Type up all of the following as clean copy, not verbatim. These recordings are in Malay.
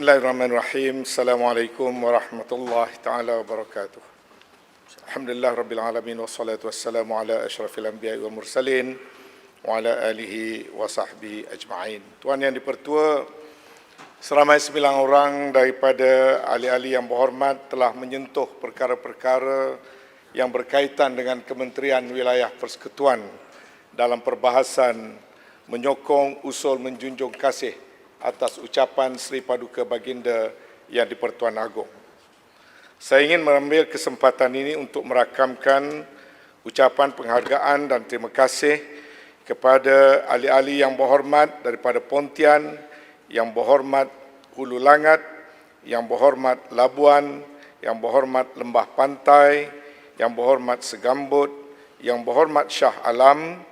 Bismillahirrahmanirrahim. Assalamualaikum warahmatullahi taala wabarakatuh. Alhamdulillah rabbil alamin wassalatu wassalamu ala asyrafil anbiya'i wal mursalin wa ala alihi wa sahbihi ajma'in. Tuan yang dipertua, seramai 9 orang daripada ahli-ahli yang berhormat telah menyentuh perkara-perkara yang berkaitan dengan Kementerian Wilayah Persekutuan dalam perbahasan menyokong usul menjunjung kasih atas ucapan Seri Paduka Baginda Yang di-Pertuan Agong. Saya ingin mengambil kesempatan ini untuk merakamkan ucapan penghargaan dan terima kasih kepada ahli-ahli yang berhormat daripada Pontian, yang berhormat Hulu Langat, yang berhormat Labuan, yang berhormat Lembah Pantai, yang berhormat Segambut, yang berhormat Shah Alam,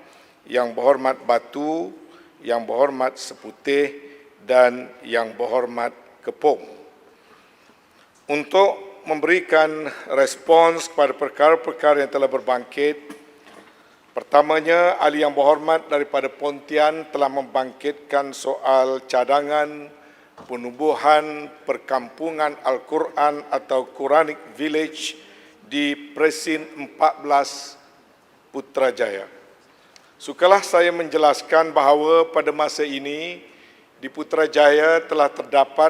yang berhormat Batu, yang berhormat Seputih, dan yang berhormat Kepong. Untuk memberikan respons kepada perkara-perkara yang telah berbangkit, pertamanya, ahli yang berhormat daripada Pontian telah membangkitkan soal cadangan penubuhan perkampungan Al-Quran atau Quranic Village di Presin 14 Putrajaya. Sukalah saya menjelaskan bahawa pada masa ini di Putrajaya telah terdapat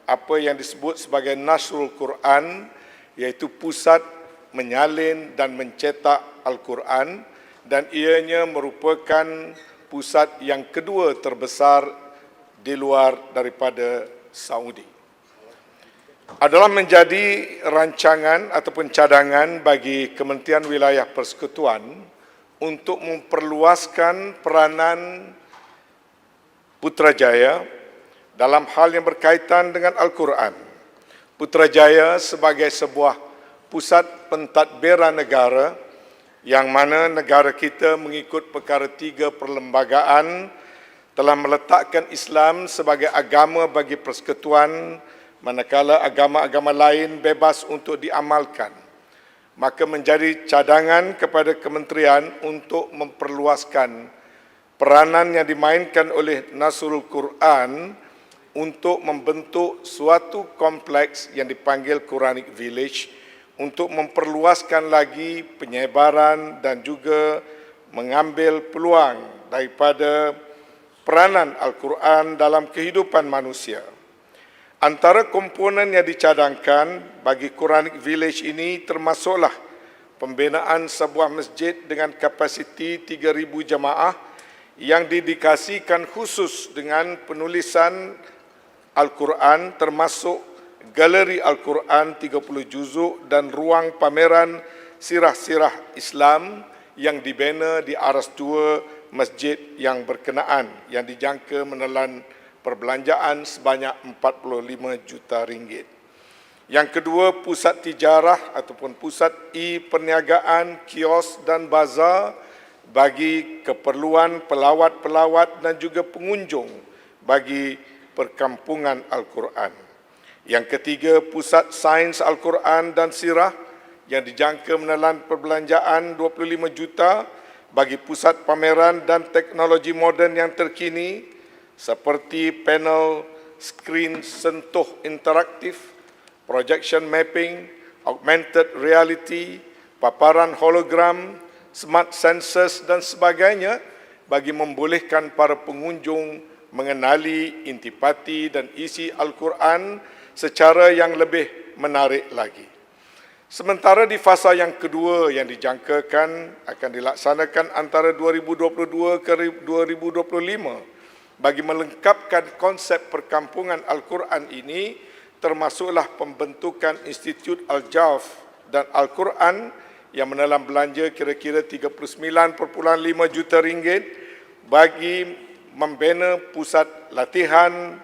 apa yang disebut sebagai Nasrul Quran, iaitu pusat menyalin dan mencetak Al-Quran, dan ianya merupakan pusat yang kedua terbesar di luar daripada Saudi. Adalah menjadi rancangan ataupun cadangan bagi Kementerian Wilayah Persekutuan untuk memperluaskan peranan Putrajaya dalam hal yang berkaitan dengan Al-Quran. Putrajaya sebagai sebuah pusat pentadbiran negara yang mana negara kita mengikut perkara 3 perlembagaan telah meletakkan Islam sebagai agama bagi persekutuan, manakala agama-agama lain bebas untuk diamalkan. Maka menjadi cadangan kepada kementerian untuk memperluaskan peranan yang dimainkan oleh Nasrul Quran untuk membentuk suatu kompleks yang dipanggil Quranic Village untuk memperluaskan lagi penyebaran dan juga mengambil peluang daripada peranan Al-Quran dalam kehidupan manusia. Antara komponen yang dicadangkan bagi Quranic Village ini termasuklah pembinaan sebuah masjid dengan kapasiti 3,000 jemaah yang didedikasikan khusus dengan penulisan Al-Quran, termasuk galeri Al-Quran 30 juzuk dan ruang pameran sirah-sirah Islam yang dibina di aras 2 masjid yang berkenaan, yang dijangka menelan perbelanjaan sebanyak 45 juta ringgit. Yang kedua, pusat tijarah ataupun pusat perniagaan, kios dan bazar bagi keperluan pelawat-pelawat dan juga pengunjung bagi perkampungan Al-Quran. Yang ketiga, pusat sains Al-Quran dan sirah yang dijangka menelan perbelanjaan 25 juta bagi pusat pameran dan teknologi moden yang terkini seperti panel skrin sentuh interaktif, projection mapping, augmented reality, paparan hologram, smart sensors dan sebagainya bagi membolehkan para pengunjung mengenali intipati dan isi Al-Quran secara yang lebih menarik lagi. Sementara di fasa yang kedua yang dijangkakan akan dilaksanakan antara 2022 ke 2025 bagi melengkapkan konsep perkampungan Al-Quran ini, termasuklah pembentukan Institut Al-Jawf dan Al-Quran yang menelan belanja kira-kira 39.5 juta ringgit bagi membina pusat latihan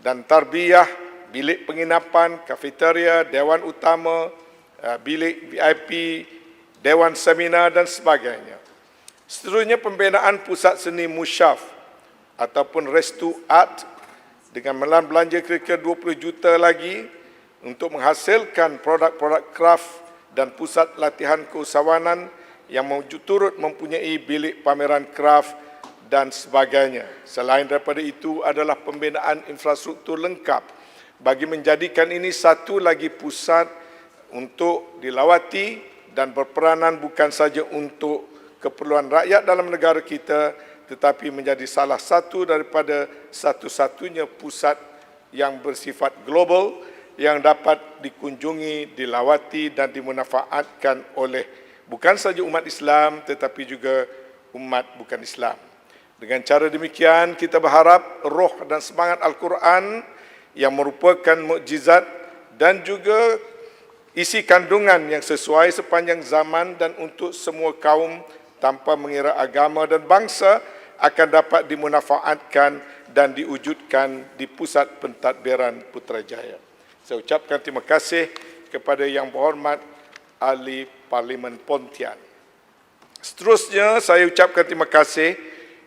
dan tarbiyah, bilik penginapan, kafeteria, dewan utama, bilik VIP, dewan seminar dan sebagainya. Seterusnya, pembinaan pusat seni musyaf ataupun Restu Art dengan menelan belanja kira-kira 20 juta lagi untuk menghasilkan produk-produk kraft dan pusat latihan keusahawanan yang turut mempunyai bilik pameran kraft dan sebagainya. Selain daripada itu adalah pembinaan infrastruktur lengkap bagi menjadikan ini satu lagi pusat untuk dilawati dan berperanan bukan saja untuk keperluan rakyat dalam negara kita, tetapi menjadi salah satu daripada satu-satunya pusat yang bersifat global yang dapat dikunjungi, dilawati dan dimanfaatkan oleh bukan saja umat Islam tetapi juga umat bukan Islam. Dengan cara demikian kita berharap roh dan semangat Al-Quran yang merupakan mukjizat dan juga isi kandungan yang sesuai sepanjang zaman dan untuk semua kaum tanpa mengira agama dan bangsa akan dapat dimanfaatkan dan diwujudkan di pusat pentadbiran Putrajaya. Saya ucapkan terima kasih kepada Yang Berhormat Ahli Parlimen Pontian. Seterusnya saya ucapkan terima kasih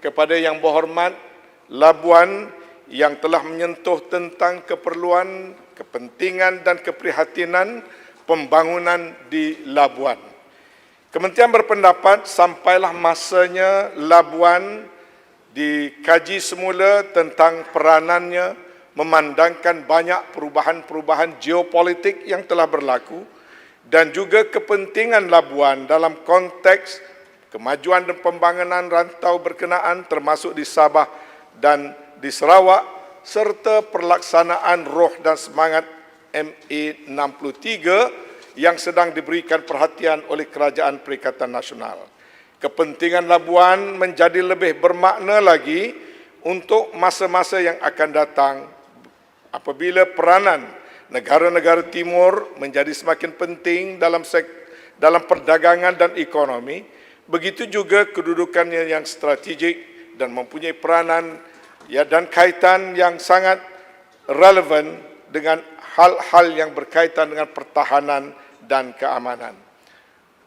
kepada Yang Berhormat Labuan yang telah menyentuh tentang keperluan, kepentingan dan keprihatinan pembangunan di Labuan. Kementerian berpendapat sampailah masanya Labuan dikaji semula tentang peranannya memandangkan banyak perubahan-perubahan geopolitik yang telah berlaku dan juga kepentingan Labuan dalam konteks kemajuan dan pembangunan rantau berkenaan termasuk di Sabah dan di Sarawak serta pelaksanaan roh dan semangat MA63 yang sedang diberikan perhatian oleh Kerajaan Perikatan Nasional. Kepentingan Labuan menjadi lebih bermakna lagi untuk masa-masa yang akan datang apabila peranan negara-negara timur menjadi semakin penting dalam perdagangan dan ekonomi, begitu juga kedudukannya yang strategik dan mempunyai peranan dan kaitan yang sangat relevan dengan hal-hal yang berkaitan dengan pertahanan dan keamanan.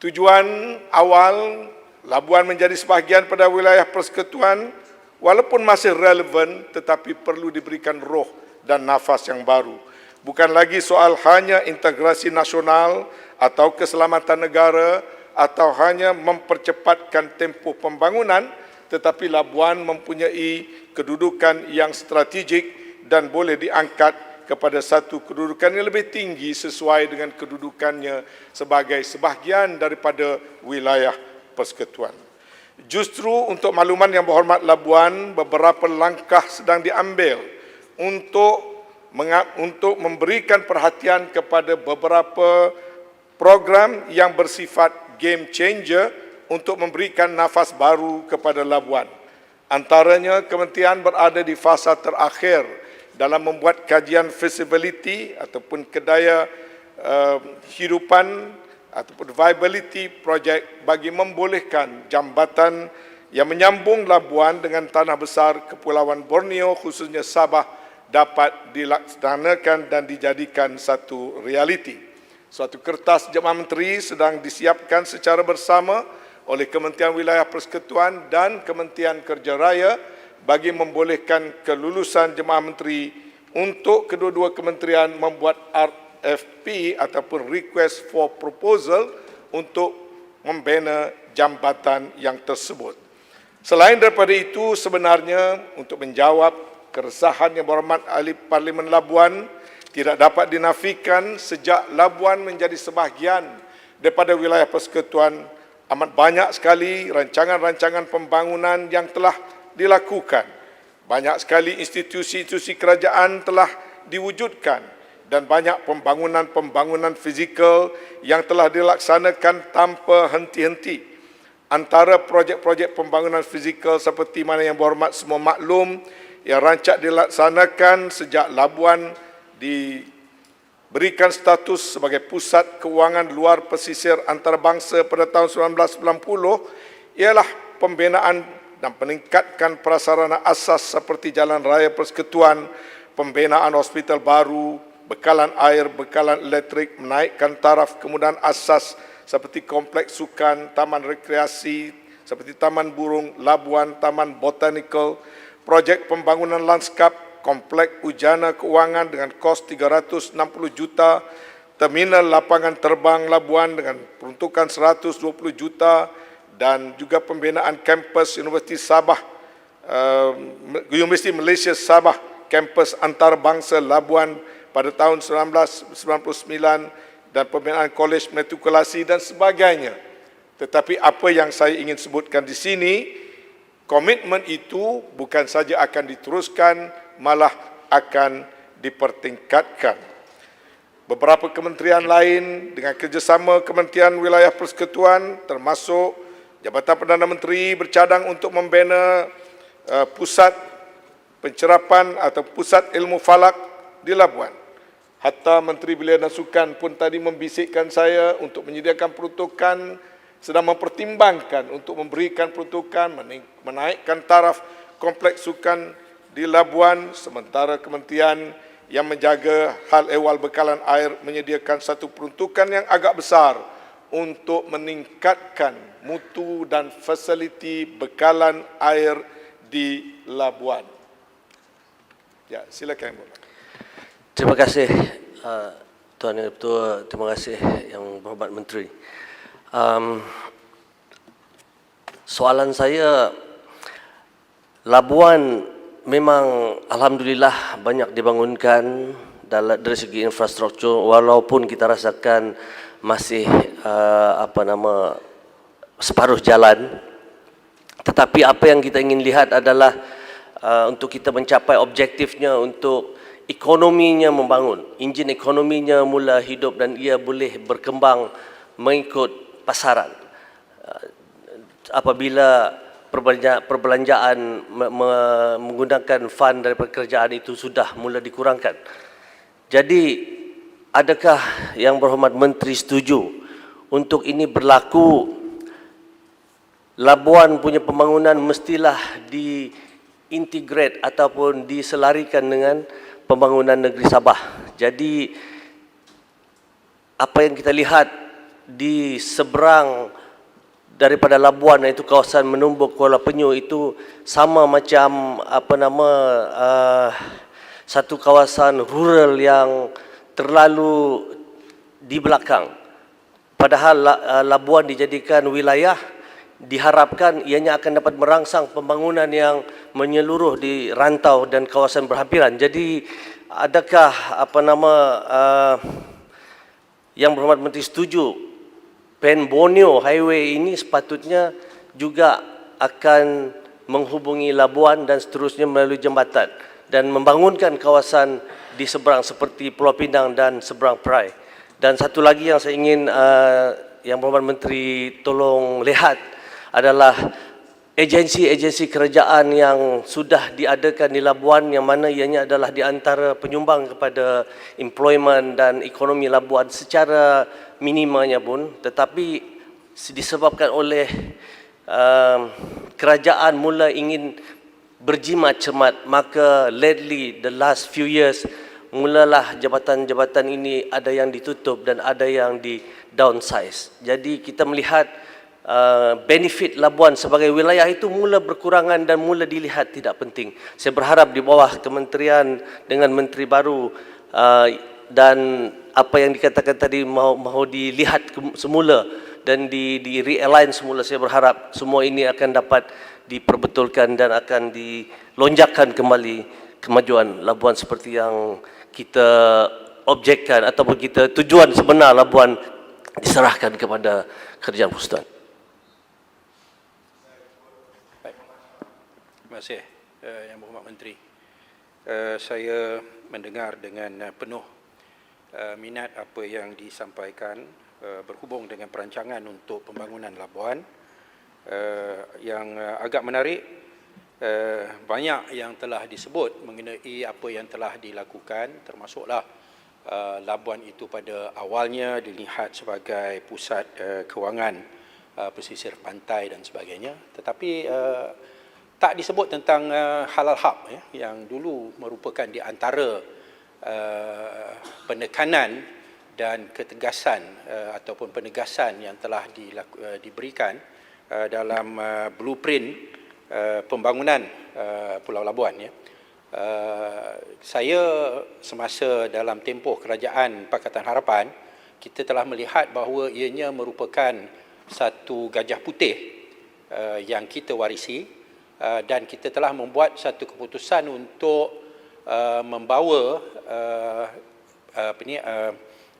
Tujuan awal Labuan menjadi sebahagian pada wilayah persekutuan walaupun masih relevan tetapi perlu diberikan roh dan nafas yang baru. Bukan lagi soal hanya integrasi nasional atau keselamatan negara atau hanya mempercepatkan tempoh pembangunan, tetapi Labuan mempunyai kedudukan yang strategik dan boleh diangkat kepada satu kedudukan yang lebih tinggi sesuai dengan kedudukannya sebagai sebahagian daripada wilayah persekutuan. Justru untuk makluman Yang Berhormat Labuan, beberapa langkah sedang diambil untuk memberikan perhatian kepada beberapa program yang bersifat game changer untuk memberikan nafas baru kepada Labuan. Antaranya, kementerian berada di fasa terakhir dalam membuat kajian feasibility ataupun kedaya hidupan ataupun viability project bagi membolehkan jambatan yang menyambung Labuan dengan tanah besar Kepulauan Borneo khususnya Sabah dapat dilaksanakan dan dijadikan satu realiti. Suatu kertas Jemaah Menteri sedang disiapkan secara bersama oleh Kementerian Wilayah Persekutuan dan Kementerian Kerja Raya bagi membolehkan kelulusan Jemaah Menteri untuk kedua-dua kementerian membuat RFP ataupun Request for Proposal untuk membina jambatan yang tersebut. Selain daripada itu, sebenarnya untuk menjawab keresahan Yang Berhormat Ahli Parlimen Labuan, tidak dapat dinafikan sejak Labuan menjadi sebahagian daripada wilayah persekutuan, amat banyak sekali rancangan-rancangan pembangunan yang telah dilakukan. Banyak sekali institusi-institusi kerajaan telah diwujudkan dan banyak pembangunan-pembangunan fizikal yang telah dilaksanakan tanpa henti-henti. Antara projek-projek pembangunan fizikal seperti mana Yang Berhormat semua maklum yang rancak dilaksanakan sejak Labuan diberikan status sebagai pusat keuangan luar pesisir antarabangsa pada tahun 1990 ialah pembinaan dan meningkatkan prasarana asas seperti jalan raya persekutuan, pembinaan hospital baru, bekalan air, bekalan elektrik, menaikkan taraf kemudahan asas seperti kompleks sukan, taman rekreasi, seperti Taman Burung, Labuan, Taman Botanical, projek pembangunan lanskap, kompleks Ujana Keuangan dengan kos 360 juta, terminal lapangan terbang Labuan dengan peruntukan 120 juta, dan juga pembinaan kampus Universiti Sabah, Universiti Malaysia Sabah, kampus antarabangsa Labuan pada tahun 1999 dan pembinaan kolej matrikulasi dan sebagainya. Tetapi apa yang saya ingin sebutkan di sini, komitmen itu bukan saja akan diteruskan, malah akan dipertingkatkan. Beberapa kementerian lain dengan kerjasama Kementerian Wilayah Persekutuan termasuk Jabatan Perdana Menteri bercadang untuk membina pusat pencerapan atau pusat ilmu falak di Labuan. Hatta Menteri Belia dan Sukan pun tadi membisikkan saya untuk menyediakan peruntukan, sedang mempertimbangkan untuk memberikan peruntukan menaikkan taraf kompleks sukan di Labuan, sementara kementerian yang menjaga hal ehwal bekalan air menyediakan satu peruntukan yang agak besar untuk meningkatkan mutu dan fasiliti bekalan air di Labuan. Ya, silakan. Terima kasih Tuan Yang Ketua, terima kasih Yang Berhormat Menteri. Soalan saya, Labuan memang alhamdulillah banyak dibangunkan dari segi infrastruktur, walaupun kita rasakan masih separuh jalan. Tetapi apa yang kita ingin lihat adalah untuk kita mencapai objektifnya untuk ekonominya membangun, enjin ekonominya mula hidup dan ia boleh berkembang mengikut pasaran. Apabila perbelanjaan menggunakan fund daripada kerajaan itu sudah mula dikurangkan. Jadi, adakah Yang Berhormat Menteri setuju untuk ini berlaku? Labuan punya pembangunan mestilah diintegrate ataupun diselarikan dengan pembangunan negeri Sabah. Jadi, apa yang kita lihat di seberang daripada Labuan, iaitu kawasan Menumbuk Kuala Penyu, itu sama macam satu kawasan rural yang terlalu di belakang. Padahal Labuan dijadikan wilayah, diharapkan ianya akan dapat merangsang pembangunan yang menyeluruh di rantau dan kawasan berhampiran. Jadi adakah Yang Berhormat Menteri setuju Pen Borneo Highway ini sepatutnya juga akan menghubungi Labuan dan seterusnya melalui jambatan dan membangunkan kawasan di seberang seperti Pulau Pinang dan seberang Perai. Dan satu lagi yang saya ingin Yang Berhormat Menteri tolong lihat adalah agensi-agensi kerajaan yang sudah diadakan di Labuan, yang mana ianya adalah di antara penyumbang kepada employment dan ekonomi Labuan secara minimanya pun, tetapi disebabkan oleh kerajaan mula ingin berjimat cermat, maka lately the last few years mulalah jabatan-jabatan ini ada yang ditutup dan ada yang di downsize. Jadi kita melihat benefit Labuan sebagai wilayah itu mula berkurangan dan mula dilihat tidak penting. Saya berharap di bawah kementerian dengan menteri baru dan apa yang dikatakan tadi mahu dilihat semula dan di realign semula, saya berharap semua ini akan dapat diperbetulkan dan akan dilonjakkan kembali kemajuan Labuan seperti yang kita objekkan ataupun kita tujuan sebenar Labuan diserahkan kepada kerajaan persekutuan. Terima kasih Yang Berhormat Menteri. Saya mendengar dengan penuh minat apa yang disampaikan berhubung dengan perancangan untuk pembangunan Labuan. Yang agak menarik, banyak yang telah disebut mengenai apa yang telah dilakukan, termasuklah Labuan itu pada awalnya dilihat sebagai pusat kewangan pesisir pantai dan sebagainya, tetapi tak disebut tentang halal hub yang dulu merupakan di antara penekanan dan ketegasan ataupun penegasan yang telah diberikan dalam blueprint pembangunan Pulau Labuan. Saya semasa dalam tempoh Kerajaan Pakatan Harapan, kita telah melihat bahawa ianya merupakan satu gajah putih yang kita warisi, dan kita telah membuat satu keputusan untuk membawa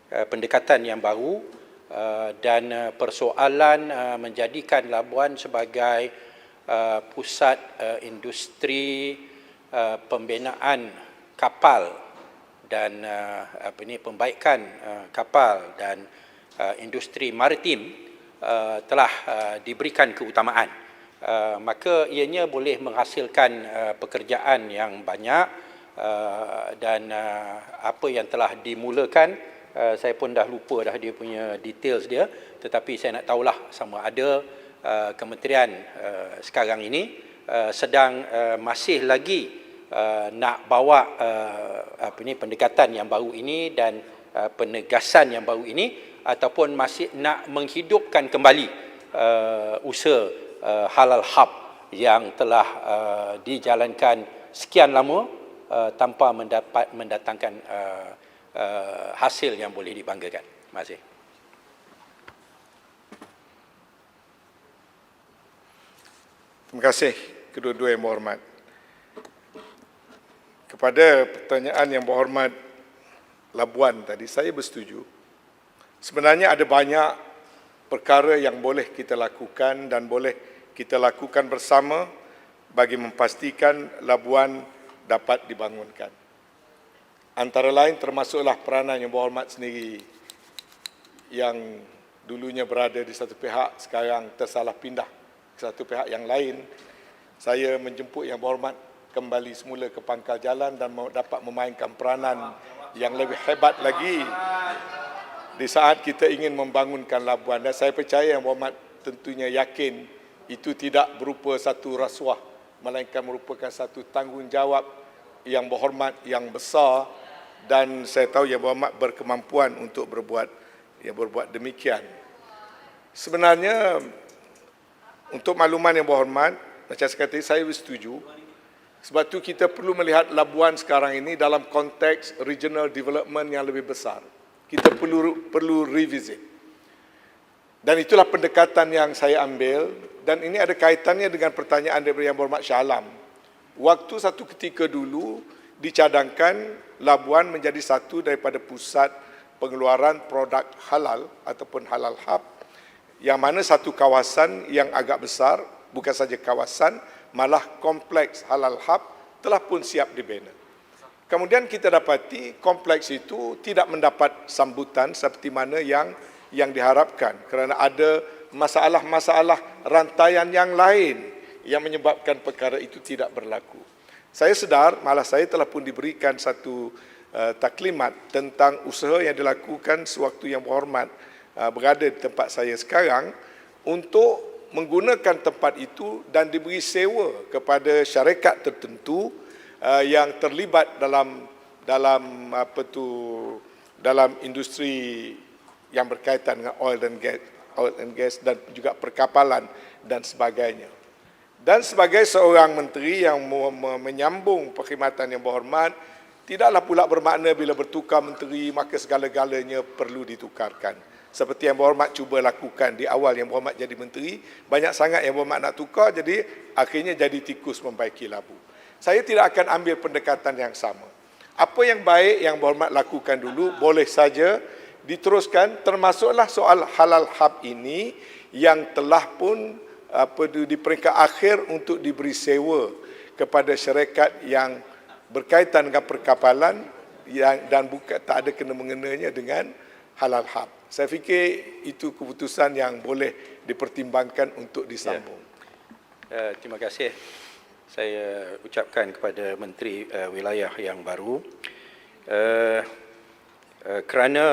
pendekatan yang baru dan persoalan menjadikan Labuan sebagai pusat industri pembinaan kapal dan pembaikan kapal dan industri maritim telah diberikan keutamaan. Maka ianya boleh menghasilkan pekerjaan yang banyak dan apa yang telah dimulakan, saya pun dah lupa dah dia punya details dia, tetapi saya nak tahulah sama ada kementerian sekarang ini sedang masih lagi nak bawa pendekatan yang baru ini dan penegasan yang baru ini, ataupun masih nak menghidupkan kembali usaha halal hub yang telah dijalankan sekian lama tanpa mendatangkan hasil yang boleh dibanggakan. Terima kasih. Terima kasih kedua-dua yang berhormat. Kepada pertanyaan yang berhormat Labuan tadi, saya bersetuju. Sebenarnya ada banyak perkara yang boleh kita lakukan dan boleh kita lakukan bersama bagi memastikan Labuan dapat dibangunkan. Antara lain termasuklah peranan yang berhormat sendiri yang dulunya berada di satu pihak, sekarang tersalah pindah ke satu pihak yang lain. Saya menjemput yang berhormat kembali semula ke pangkal jalan dan dapat memainkan peranan yang lebih hebat lagi di saat kita ingin membangunkan Labuan. Dan saya percaya yang berhormat tentunya yakin itu tidak berupa satu rasuah, melainkan merupakan satu tanggungjawab yang berhormat, yang besar, dan saya tahu yang berhormat berkemampuan untuk berbuat demikian. Sebenarnya untuk makluman yang berhormat, macam saya kata, saya bersetuju. Sebab itu kita perlu melihat Labuan sekarang ini dalam konteks regional development yang lebih besar. Kita perlu revisit. Dan itulah pendekatan yang saya ambil, dan ini ada kaitannya dengan pertanyaan daripada yang berhormat Shah Alam. Waktu satu ketika dulu dicadangkan Labuan menjadi satu daripada pusat pengeluaran produk halal ataupun halal hub, yang mana satu kawasan yang agak besar, bukan saja kawasan, malah kompleks halal hub telah pun siap dibina. Kemudian kita dapati kompleks itu tidak mendapat sambutan seperti mana yang diharapkan, kerana ada masalah-masalah rantaian yang lain yang menyebabkan perkara itu tidak berlaku. Saya sedar, malah saya telah pun diberikan satu taklimat tentang usaha yang dilakukan sewaktu yang berhormat berada di tempat saya sekarang untuk menggunakan tempat itu dan diberi sewa kepada syarikat tertentu yang terlibat dalam industri yang berkaitan dengan oil and gas dan juga perkapalan dan sebagainya. Dan sebagai seorang menteri yang menyambung perkhidmatan yang berhormat, tidaklah pula bermakna bila bertukar menteri maka segala-galanya perlu ditukarkan. Seperti yang berhormat cuba lakukan di awal yang berhormat jadi menteri, banyak sangat yang berhormat nak tukar, jadi akhirnya jadi tikus membaiki labu. Saya tidak akan ambil pendekatan yang sama. Apa yang baik yang berhormat lakukan dulu boleh saja diteruskan, termasuklah soal halal hub ini yang telah pun di peringkat akhir untuk diberi sewa kepada syarikat yang berkaitan dengan perkapalan dan bukan tak ada kena-mengenanya dengan halal hub. Saya fikir itu keputusan yang boleh dipertimbangkan untuk disambung. Terima kasih. Saya ucapkan kepada Menteri Wilayah yang baru kerana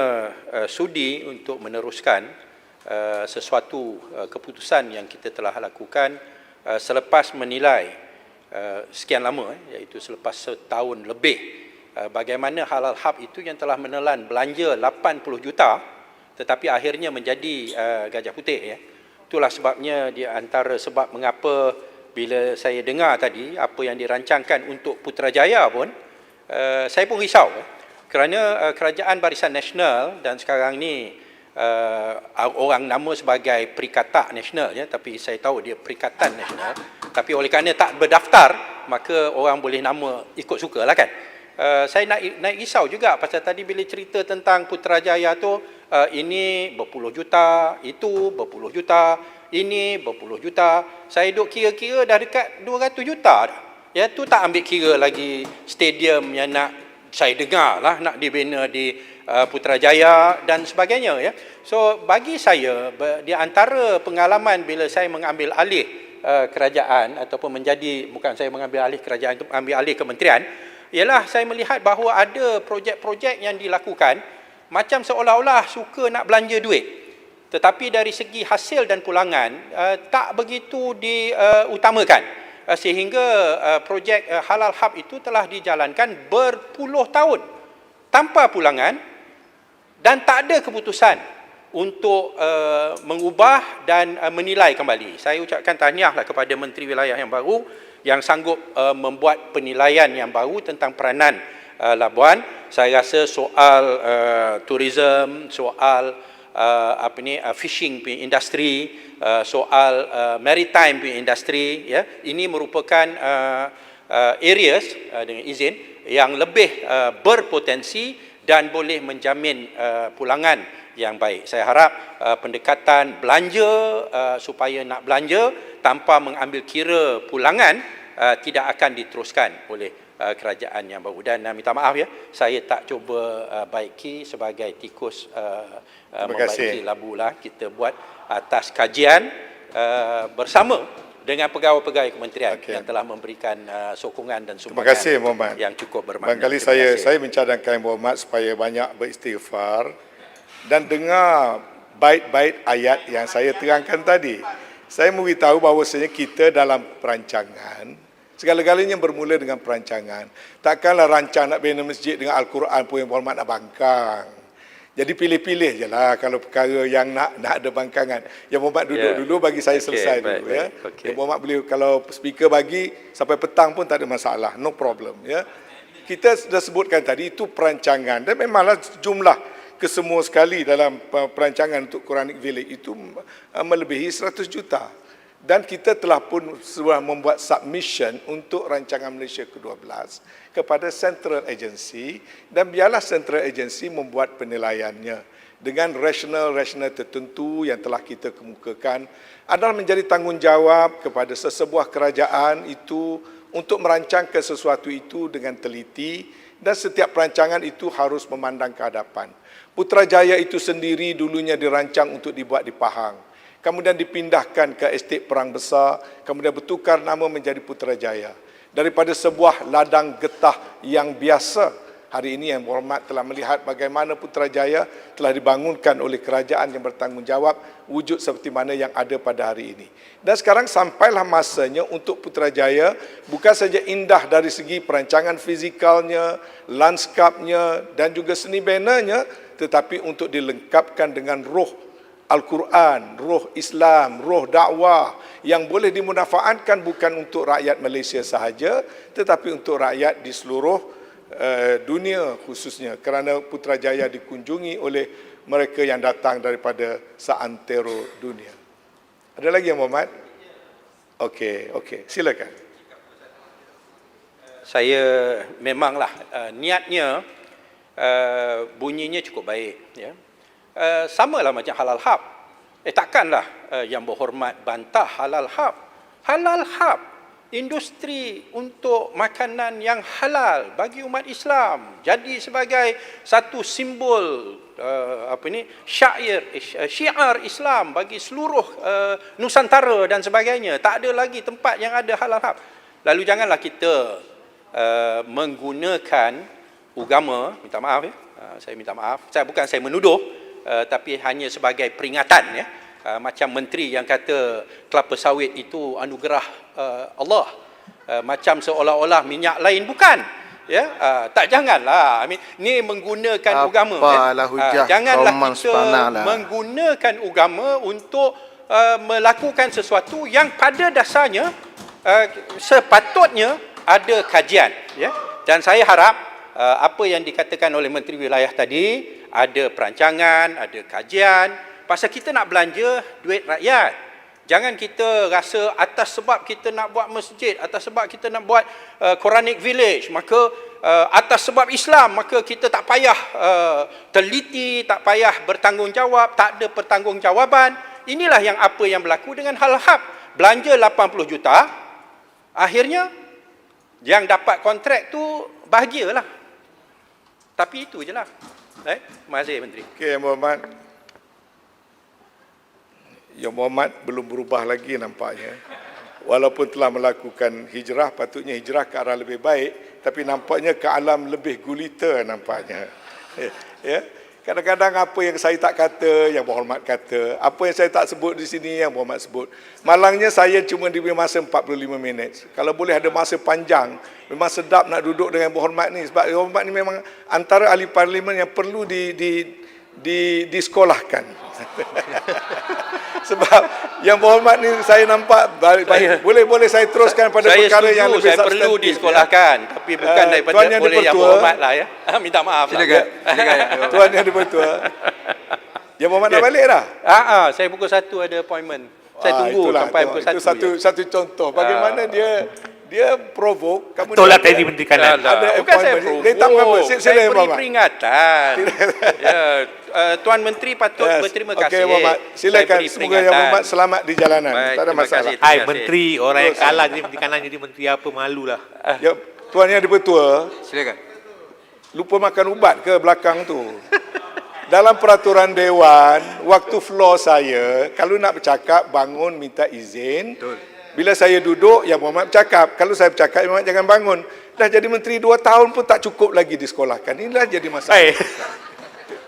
sudi untuk meneruskan sesuatu keputusan yang kita telah lakukan selepas menilai sekian lama, iaitu selepas setahun lebih, bagaimana halal hub itu yang telah menelan belanja 80 juta tetapi akhirnya menjadi gajah putih. Itulah sebabnya, di antara sebab mengapa bila saya dengar tadi apa yang dirancangkan untuk Putrajaya pun, saya pun risau. Kerana Kerajaan Barisan Nasional dan sekarang ni orang nama sebagai Perikatan Nasional, tapi saya tahu dia Perikatan Nasional, tapi oleh kerana tak berdaftar, maka orang boleh nama ikut suka lah kan. Saya naik risau juga pasal tadi bila cerita tentang Putrajaya tu, ini berpuluh juta, itu berpuluh juta, ini berpuluh juta. Saya duk kira-kira dah dekat 200 juta dah. Ya, tu tak ambil kira lagi stadium yang nak, saya dengar lah, nak dibina di Putrajaya dan sebagainya. Ya. So bagi saya, di antara pengalaman bila saya mengambil alih kerajaan ataupun bukan saya mengambil alih kerajaan, ambil alih kementerian, ialah saya melihat bahawa ada projek-projek yang dilakukan macam seolah-olah suka nak belanja duit, tetapi dari segi hasil dan pulangan tak begitu diutamakan, sehingga projek Halal Hub itu telah dijalankan berpuluh tahun tanpa pulangan dan tak ada keputusan untuk mengubah dan menilai kembali. Saya ucapkan tahniahlah kepada Menteri Wilayah yang baru yang sanggup membuat penilaian yang baru tentang peranan Labuan. Saya rasa soal tourism, soal fishing punya industri, soal maritime punya industri, ya, ini merupakan areas dengan izin yang lebih berpotensi dan boleh menjamin pulangan yang baik. Saya harap pendekatan belanja supaya nak belanja tanpa mengambil kira pulangan tidak akan diteruskan oleh kerajaan yang baru. Dan minta maaf ya, saya tak cuba baiki sebagai tikus membaiki labu lah. Kita buat atas kajian bersama dengan pegawai-pegawai kementerian yang telah memberikan sokongan dan sumbangan. Terima kasih Muhammad. Yang cukup bermakna. Barangkali saya mencadangkan Muhammad supaya banyak beristighfar dan dengar bait-bait ayat yang saya terangkan tadi. Saya memberitahu bahawasanya kita dalam perancangan, segala-galanya bermula dengan perancangan. Takkanlah rancang nak bina masjid dengan Al-Quran pun yang Muhammad nak bangkang. Jadi pilih-pilih je lah kalau perkara yang nak ada bangkangan. Yang Muhammad duduk dulu, bagi saya selesai dulu. Ya. Yang Muhammad boleh, kalau speaker bagi sampai petang pun tak ada masalah. No problem. Ya. Kita sudah sebutkan tadi, itu perancangan. Dan memanglah jumlah kesemua sekali dalam perancangan untuk Quranic Village itu melebihi 100 juta. Dan kita telah pun membuat submission untuk rancangan Malaysia ke-12 kepada Central Agency, dan biarlah Central Agency membuat penilaiannya dengan rasional tertentu yang telah kita kemukakan. Adalah menjadi tanggungjawab kepada sesebuah kerajaan itu untuk merancangkan sesuatu itu dengan teliti, dan setiap perancangan itu harus memandang ke hadapan. Putrajaya itu sendiri dulunya dirancang untuk dibuat di Pahang, kemudian dipindahkan ke estet Perang Besar, kemudian bertukar nama menjadi Putrajaya. Daripada sebuah ladang getah yang biasa, hari ini yang berhormat telah melihat bagaimana Putrajaya telah dibangunkan oleh kerajaan yang bertanggungjawab, wujud seperti mana yang ada pada hari ini. Dan sekarang sampailah masanya untuk Putrajaya bukan saja indah dari segi perancangan fizikalnya, lanskapnya dan juga seni benanya, tetapi untuk dilengkapkan dengan roh Al-Quran, roh Islam, roh dakwah yang boleh dimanfaatkan bukan untuk rakyat Malaysia sahaja, tetapi untuk rakyat di seluruh dunia khususnya, kerana Putrajaya dikunjungi oleh mereka yang datang daripada seantero dunia. Ada lagi yang Muhammad? Okey, silakan. Saya memanglah niatnya bunyinya cukup baik, ya. Samalah macam Halal Hub. Takkanlah yang berhormat bantah Halal Hub. Halal Hub, industri untuk makanan yang halal bagi umat Islam, jadi sebagai satu simbol syiar Islam bagi seluruh Nusantara dan sebagainya. Tak ada lagi tempat yang ada Halal Hub. Lalu janganlah kita menggunakan agama, minta maaf ya, saya minta maaf, bukan saya menuduh, tapi hanya sebagai peringatan, ya. Macam menteri yang kata kelapa sawit itu anugerah Allah, macam seolah-olah minyak lain bukan, ya. Janganlah ni menggunakan agama, ya. Janganlah kita menggunakan agama untuk melakukan sesuatu yang pada dasarnya sepatutnya ada kajian, ya. Dan saya harap apa yang dikatakan oleh Menteri Wilayah tadi, ada perancangan, ada kajian. Pasal kita nak belanja duit rakyat. Jangan kita rasa atas sebab kita nak buat masjid, atas sebab kita nak buat Quranic village, maka atas sebab Islam, maka kita tak payah teliti, tak payah bertanggungjawab, tak ada pertanggungjawaban. Inilah yang apa yang berlaku dengan Hal-Hab. Belanja 80 juta, akhirnya yang dapat kontrak tu bahagialah. Tapi itu je lah. Terima kasih Menteri. Okey, Yang Berhormat. Yang Berhormat belum berubah lagi nampaknya. Walaupun telah melakukan hijrah, patutnya hijrah ke arah lebih baik, tapi nampaknya ke alam lebih gulita nampaknya. Ya. Kadang-kadang apa yang saya tak kata, Yang Berhormat kata. Apa yang saya tak sebut di sini, Yang Berhormat sebut. Malangnya saya cuma diberi masa 45 minit. Kalau boleh ada masa panjang, memang sedap nak duduk dengan Yang Berhormat ni. Sebab Yang Berhormat ni memang antara ahli parlimen yang perlu disekolahkan. Sebab Yang Berhormat ni saya nampak baik. Boleh saya teruskan pada perkara yang lebih substantif. Saya perlu disekolahkan, tapi bukan daripada boleh Yang Berhormat lah ya. Minta maaf. Silakan. Tuan Yang Dipertua. Yang Berhormat dah balik dah? Saya pukul 1 ada appointment. Saya tunggu sampai pukul 1. Itu satu contoh bagaimana dia provoke. Betul lah tadi Menteri Kanan. Bukan saya provoke. Dia tak apa. Saya beri peringatan. Tuan Menteri patut berterima kasih. Okey, Muhammad. Silakan. Semoga Yang Muhammad selamat di jalanan. Baik, tak ada masalah. Hai Menteri, orang yang kalah jadi Menteri Kanan jadi Menteri apa, malulah. Ya, Tuan Yang Dipertua, Silakan. lupa makan ubat ke belakang tu? Dalam peraturan Dewan, waktu floor saya, kalau nak bercakap, bangun minta izin. Betul. Bila saya duduk, Yang Muhammad bercakap. Kalau saya bercakap, Yang Muhammad jangan bangun. Dah jadi menteri 2 tahun pun tak cukup lagi disekolahkan. Inilah jadi masalah.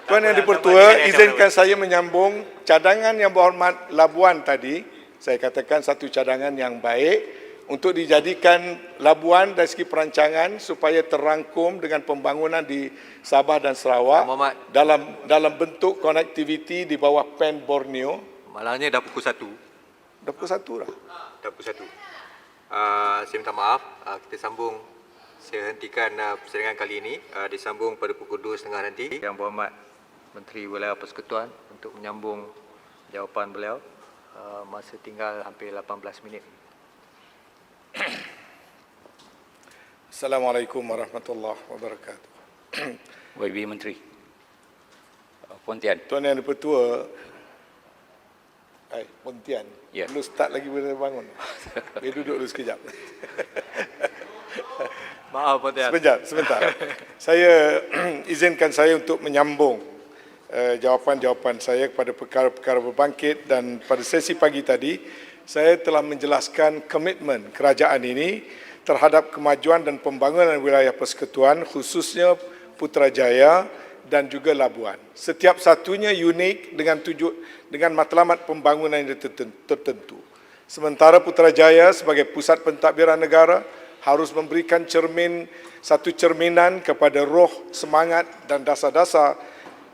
Tuan Yang Dipertua, izinkan saya menyambung cadangan Yang Berhormat Labuan tadi. Saya katakan satu cadangan yang baik untuk dijadikan Labuan dari segi perancangan supaya terangkum dengan pembangunan di Sabah dan Sarawak dalam bentuk konektiviti di bawah PEN Borneo. Malangnya dah pukul 1. Dah pukul 1 dah. Dah pukul 1. Saya minta maaf, kita sambung. Saya hentikan persidangan kali ini, disambung pada pukul 2.30 nanti. Yang Berhormat Menteri Wilayah Persekutuan untuk menyambung jawapan beliau. Masa tinggal hampir 18 minit. Assalamualaikum warahmatullahi wabarakatuh. YB Menteri. Pontian. Tuan Yang Dipertua, Pontian, Ya. belum start lagi boleh bangun. Dia duduk dulu sekejap. Maaf Pontian. Sebentar. Saya izinkan saya untuk menyambung jawapan-jawapan saya kepada perkara-perkara berbangkit, dan pada sesi pagi tadi saya telah menjelaskan komitmen kerajaan ini terhadap kemajuan dan pembangunan wilayah persekutuan, khususnya Putrajaya dan juga Labuan. Setiap satunya unik dengan matlamat pembangunan yang tertentu. Sementara Putrajaya sebagai pusat pentadbiran negara harus memberikan satu cerminan kepada roh, semangat dan dasar-dasar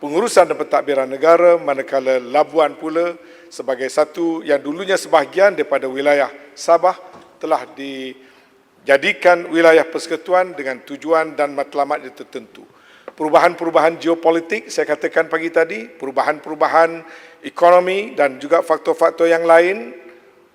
pengurusan dan pentadbiran negara, manakala Labuan pula sebagai satu yang dulunya sebahagian daripada wilayah Sabah telah dijadikan wilayah persekutuan dengan tujuan dan matlamat yang tertentu. Perubahan-perubahan geopolitik, saya katakan pagi tadi, perubahan-perubahan ekonomi dan juga faktor-faktor yang lain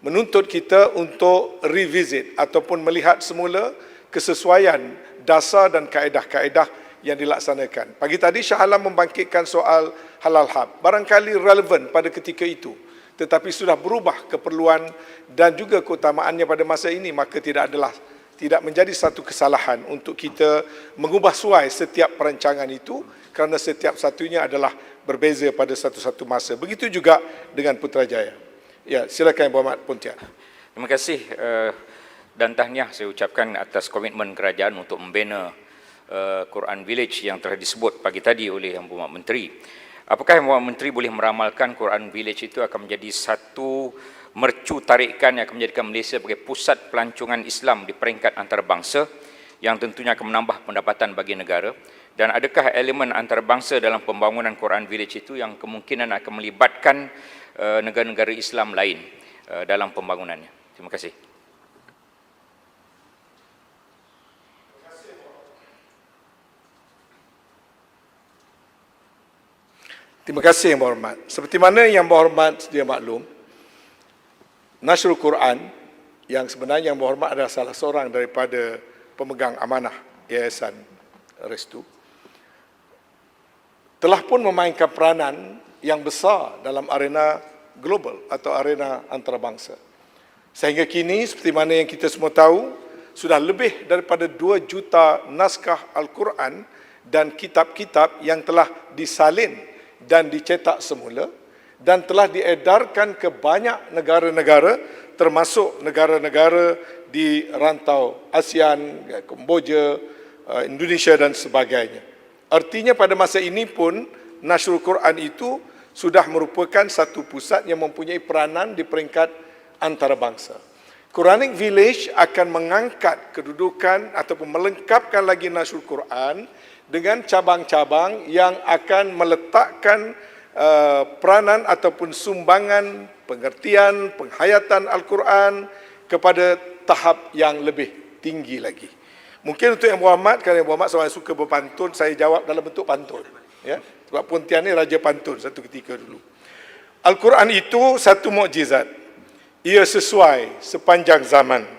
menuntut kita untuk revisit ataupun melihat semula kesesuaian dasar dan kaedah-kaedah yang dilaksanakan. Pagi tadi Shah Alam membangkitkan soal halal hab. Barangkali relevan pada ketika itu, tetapi sudah berubah keperluan dan juga keutamaannya pada masa ini, maka tidak menjadi satu kesalahan untuk kita mengubah suai setiap perancangan itu, kerana setiap satunya adalah berbeza pada satu-satu masa. Begitu juga dengan Putrajaya. Ya, silakan Yang Berhormat Pontian. Terima kasih dan tahniah saya ucapkan atas komitmen kerajaan untuk membina Quran Village yang telah disebut pagi tadi oleh Yang Berhormat Menteri. Apakah Yang Berhormat Menteri boleh meramalkan Quran Village itu akan menjadi satu mercu tarikan yang akan menjadikan Malaysia sebagai pusat pelancongan Islam di peringkat antarabangsa yang tentunya akan menambah pendapatan bagi negara? Dan adakah elemen antarabangsa dalam pembangunan Quran Village itu yang kemungkinan akan melibatkan negara-negara Islam lain dalam pembangunannya? Terima kasih. Terima kasih Yang Berhormat. Seperti mana Yang Berhormat sedia maklum, Nasrul Quran yang sebenarnya Yang Berhormat adalah salah seorang daripada pemegang amanah Yayasan Restu, telah pun memainkan peranan yang besar dalam arena global atau arena antarabangsa. Sehingga kini, seperti mana yang kita semua tahu, sudah lebih daripada 2 juta naskah Al-Quran dan kitab-kitab yang telah disalin dan dicetak semula dan telah diedarkan ke banyak negara-negara, termasuk negara-negara di rantau ASEAN, Kemboja, Indonesia dan sebagainya. Artinya pada masa ini pun Nasrul Quran itu sudah merupakan satu pusat yang mempunyai peranan di peringkat antarabangsa. Quranic Village akan mengangkat kedudukan ataupun melengkapkan lagi Nasrul Quran dengan cabang-cabang yang akan meletakkan peranan ataupun sumbangan pengertian, penghayatan Al-Quran kepada tahap yang lebih tinggi lagi. Mungkin untuk Yang Berhormat, kerana Yang Berhormat seorang suka berpantun, saya jawab dalam bentuk pantun. Ya? Sebab Pontian ni raja pantun satu ketika dulu. Al-Quran itu satu mukjizat. Ia sesuai sepanjang zaman.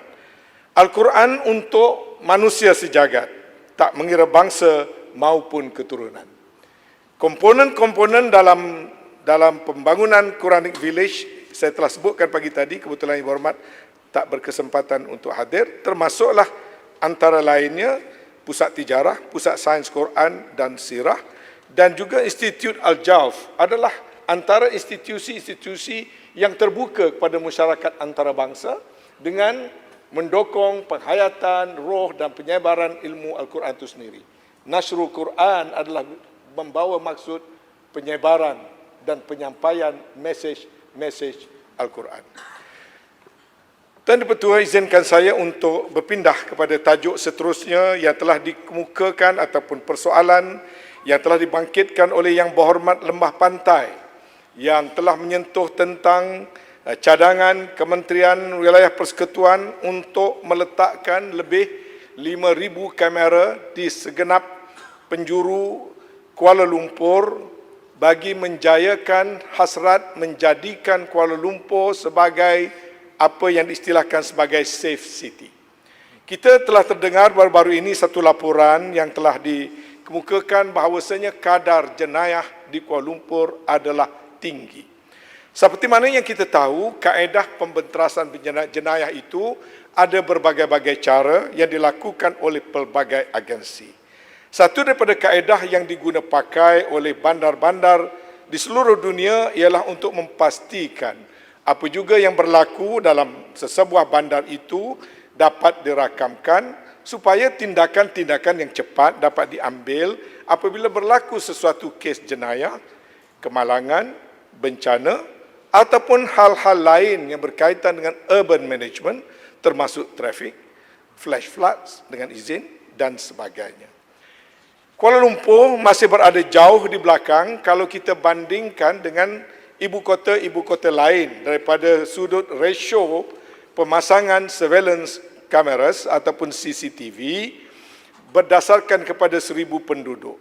Al-Quran untuk manusia sejagat, tak mengira bangsa maupun keturunan. Komponen-komponen dalam pembangunan Quranic Village, saya telah sebutkan pagi tadi, kebetulan Yang Berhormat tak berkesempatan untuk hadir, termasuklah antara lainnya Pusat Tijarah, Pusat Sains Quran dan Sirah, dan juga Institut Al-Jauf adalah antara institusi-institusi yang terbuka kepada masyarakat antarabangsa dengan mendukung penghayatan, roh dan penyebaran ilmu Al-Quran itu sendiri. Nasrul Quran adalah membawa maksud penyebaran dan penyampaian mesej Al-Quran. Tuan Dipertua, izinkan saya untuk berpindah kepada tajuk seterusnya yang telah dikemukakan ataupun persoalan yang telah dibangkitkan oleh Yang Berhormat Lembah Pantai yang telah menyentuh tentang cadangan Kementerian Wilayah Persekutuan untuk meletakkan lebih 5,000 kamera di segenap penjuru Kuala Lumpur bagi menjayakan hasrat menjadikan Kuala Lumpur sebagai apa yang diistilahkan sebagai safe city. Kita telah terdengar baru-baru ini satu laporan yang telah dikemukakan bahawasanya kadar jenayah di Kuala Lumpur adalah tinggi. Seperti mana yang kita tahu, kaedah pembenterasan jenayah itu ada berbagai-bagai cara yang dilakukan oleh pelbagai agensi. Satu daripada kaedah yang diguna pakai oleh bandar-bandar di seluruh dunia ialah untuk memastikan apa juga yang berlaku dalam sesebuah bandar itu dapat dirakamkan supaya tindakan-tindakan yang cepat dapat diambil apabila berlaku sesuatu kes jenayah, kemalangan, bencana ataupun hal-hal lain yang berkaitan dengan urban management termasuk trafik, flash floods dengan izin dan sebagainya. Kuala Lumpur masih berada jauh di belakang kalau kita bandingkan dengan ibu kota lain daripada sudut ratio pemasangan surveillance cameras ataupun CCTV berdasarkan kepada 1,000 penduduk.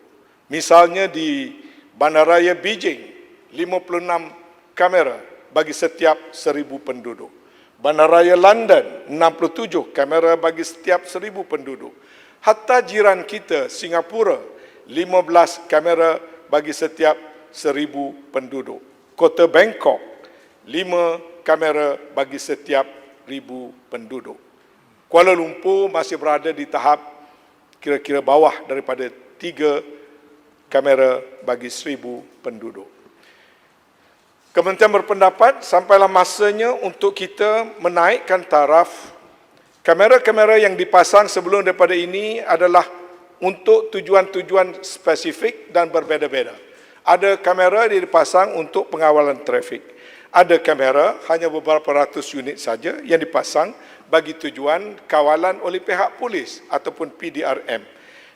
Misalnya di Bandaraya Beijing, 56 kamera bagi setiap 1,000 penduduk. Bandaraya London, 67 kamera bagi setiap 1,000 penduduk. Hatta jiran kita, Singapura, 15 kamera bagi setiap 1,000 penduduk. Kota Bangkok, 5 kamera bagi setiap 1,000 penduduk. Kuala Lumpur masih berada di tahap kira-kira bawah daripada 3 kamera bagi 1,000 penduduk. Kementerian berpendapat sampailah masanya untuk kita menaikkan taraf. Kamera-kamera yang dipasang sebelum daripada ini adalah untuk tujuan-tujuan spesifik dan berbeza-beza. Ada kamera yang dipasang untuk pengawalan trafik. Ada kamera hanya beberapa ratus unit saja yang dipasang bagi tujuan kawalan oleh pihak polis ataupun PDRM.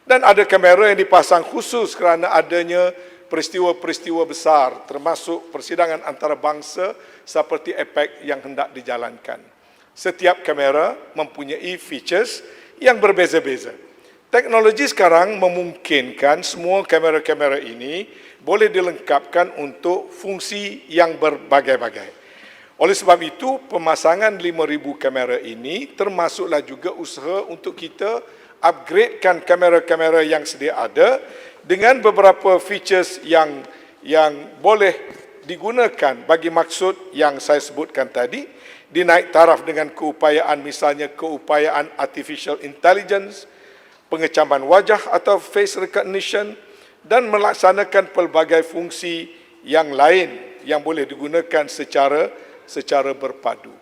Dan ada kamera yang dipasang khusus kerana adanya peristiwa-peristiwa besar termasuk persidangan antarabangsa seperti APEC yang hendak dijalankan. Setiap kamera mempunyai features yang berbeza-beza. Teknologi sekarang memungkinkan semua kamera-kamera ini boleh dilengkapkan untuk fungsi yang berbagai-bagai. Oleh sebab itu, pemasangan 5,000 kamera ini termasuklah juga usaha untuk kita upgradekan kamera-kamera yang sedia ada dengan beberapa features yang boleh digunakan bagi maksud yang saya sebutkan tadi, dinaik taraf dengan keupayaan, misalnya keupayaan artificial intelligence, pengecaman wajah atau face recognition, dan melaksanakan pelbagai fungsi yang lain yang boleh digunakan secara berpadu.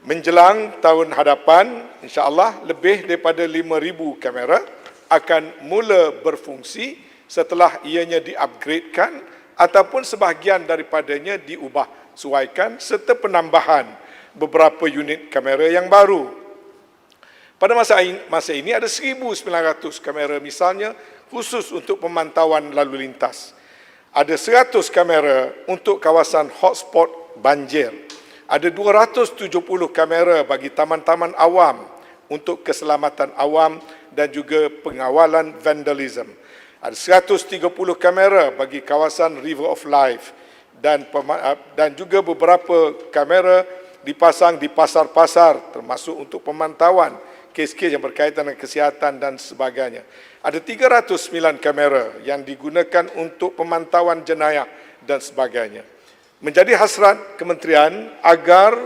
Menjelang tahun hadapan, insya-Allah lebih daripada 5,000 kamera akan mula berfungsi setelah ianya di-upgradekan ataupun sebahagian daripadanya diubah sesuaikan serta penambahan beberapa unit kamera yang baru. Pada masa ini ada 1,900 kamera misalnya khusus untuk pemantauan lalu lintas. Ada 100 kamera untuk kawasan hotspot banjir. Ada 270 kamera bagi taman-taman awam untuk keselamatan awam dan juga pengawalan vandalism. Ada 130 kamera bagi kawasan River of Life dan juga beberapa kamera dipasang di pasar-pasar termasuk untuk pemantauan kes-kes yang berkaitan dengan kesihatan dan sebagainya. Ada 309 kamera yang digunakan untuk pemantauan jenayah dan sebagainya. Menjadi hasrat kementerian agar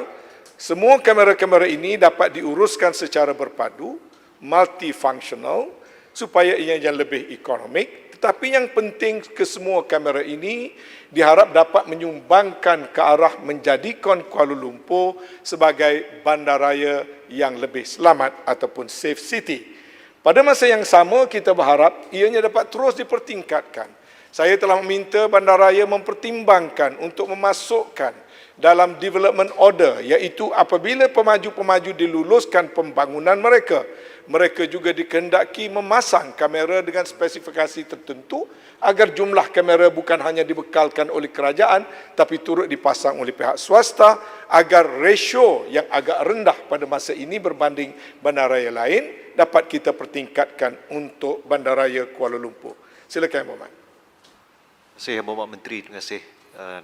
semua kamera-kamera ini dapat diuruskan secara berpadu, multifunctional, supaya ianya lebih ekonomik. Tetapi yang penting kesemua kamera ini diharap dapat menyumbangkan ke arah menjadikan Kuala Lumpur sebagai bandaraya yang lebih selamat ataupun safe city. Pada masa yang sama, kita berharap ianya dapat terus dipertingkatkan. Saya telah meminta bandaraya mempertimbangkan untuk memasukkan dalam development order, iaitu apabila pemaju-pemaju diluluskan pembangunan mereka, mereka juga dikehendaki memasang kamera dengan spesifikasi tertentu agar jumlah kamera bukan hanya dibekalkan oleh kerajaan tapi turut dipasang oleh pihak swasta agar rasio yang agak rendah pada masa ini berbanding bandaraya lain dapat kita pertingkatkan untuk bandaraya Kuala Lumpur. Silakan Muhammad. Saya Bapak Menteri, terima kasih